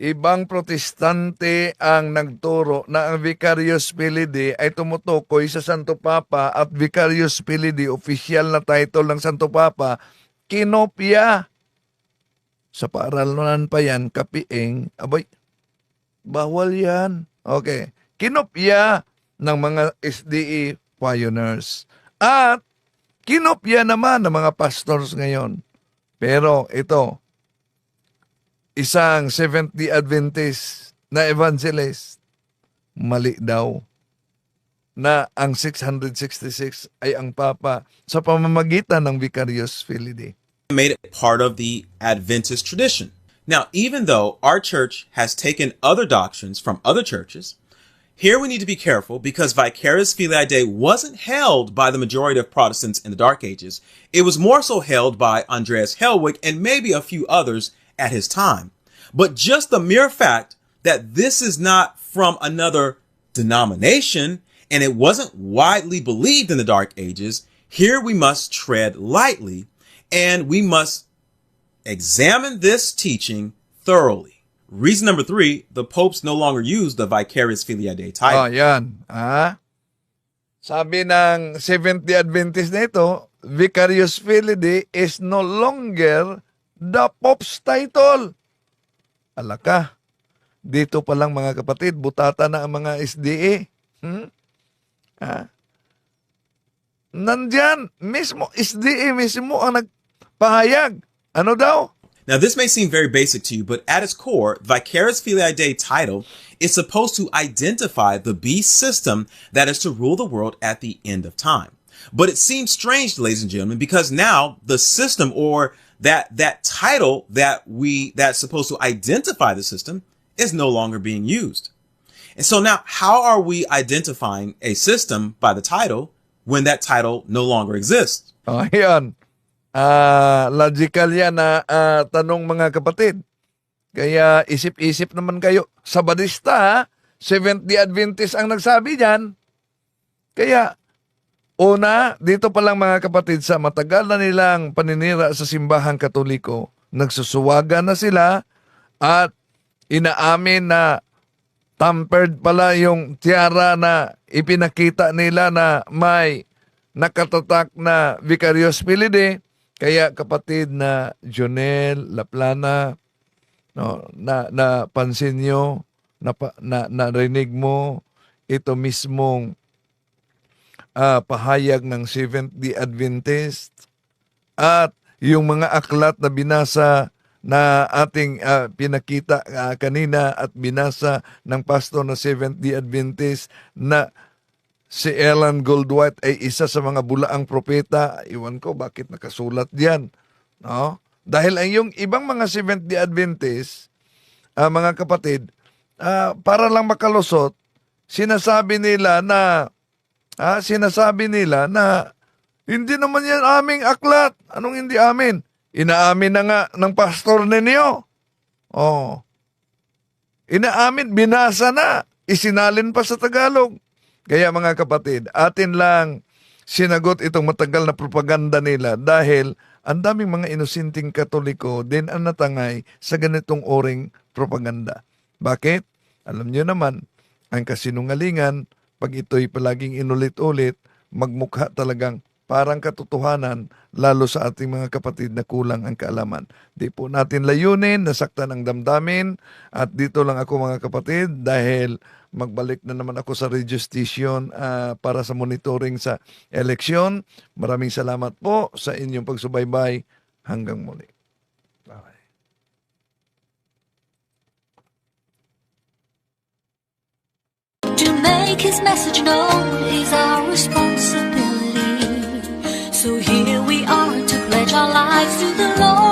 Ibang protestante ang nagturo na ang Vicarious Filii Dei ay tumutukoy sa Santo Papa at Vicarious Filii Dei, official na title ng Santo Papa, kinopya. Sa paaralan pa yan, kapiing, abay, bawal yan. Okay. Kinopya ng mga SDE pioneers. At kinopya naman ng mga pastors ngayon. Pero ito, isang Seventh-day Adventist na evangelist, mali daw na ang 666 ay ang Papa sa pamamagitan ng Vicarious Filii Dei. made it part of the Adventist tradition. Now, even though our church has taken other doctrines from other churches, Here we need to be careful because vicarious filiae Dei wasn't held by the majority of Protestants in the Dark Ages. It was more so held by Andreas Hellwig and maybe a few others at his time. But just the mere fact that this is not from another denomination and it wasn't widely believed in the Dark Ages, here we must tread lightly and we must examine this teaching thoroughly. Reason number 3, the popes no longer use the vicarious filiae Dei title. Yan. Sabi ng Seventh-day Adventist na ito, vicarious filiae Dei is no longer the Pope's title. Alaka, dito pa lang mga kapatid, butata na ang mga SDA. Nandyan, mismo, SDA mismo ang nagpahayag. Ano daw? Now, this may seem very basic to you, but at its core, vicarious filiae Dei title is supposed to identify the beast system that is to rule the world at the end of time. But it seems strange, ladies and gentlemen, because now the system or that title that's supposed to identify the system is no longer being used. And so now, how are we identifying a system by the title when that title no longer exists? Ayan. Logical yan na tanong mga kapatid. Kaya isip-isip naman kayo. Sabadista, Seventh-day Adventist ang nagsabi dyan. Kaya, una, dito pa lang mga kapatid, sa matagal na nilang paninira sa simbahang Katoliko, nagsusuwaga na sila at inaamin na tampered pala yung tiara na ipinakita nila na may nakatatak na vicarious filiae Dei. Kaya kapatid na Jonel Laplana, no, na pansin nyo, narinig mo ito mismong pahayag ng Seventh-day Adventist at yung mga aklat na binasa na ating pinakita kanina at binasa ng pastor na Seventh-day Adventist na si Ellen Goldwhite ay isa sa mga bulaang propeta. Iwan ko bakit nakasulat diyan. No? Dahil ang yung ibang mga Seventh-day Adventist, mga kapatid, para lang makalusot, sinasabi nila na hindi naman yan aming aklat. Anong hindi amin? Inaamin na nga ng pastor ninyo. Oh. Inaamin, binasa na, isinalin pa sa Tagalog. Kaya mga kapatid, atin lang sinagot itong matagal na propaganda nila dahil ang daming mga inusinting Katoliko din ang natangay sa ganitong oring propaganda. Bakit? Alam nyo naman, ang kasinungalingan, pag ito'y palaging inulit-ulit, magmukha talagang parang katotohanan, lalo sa ating mga kapatid na kulang ang kaalaman. Di po natin layunin, nasaktan ang damdamin, at dito lang ako mga kapatid dahil magbalik na naman ako sa radio station para sa monitoring sa eleksyon. Maraming salamat po sa inyong pagsubaybay. Hanggang muli. Bye. To make his message known is our responsibility. So here we are to pledge our lives to the Lord.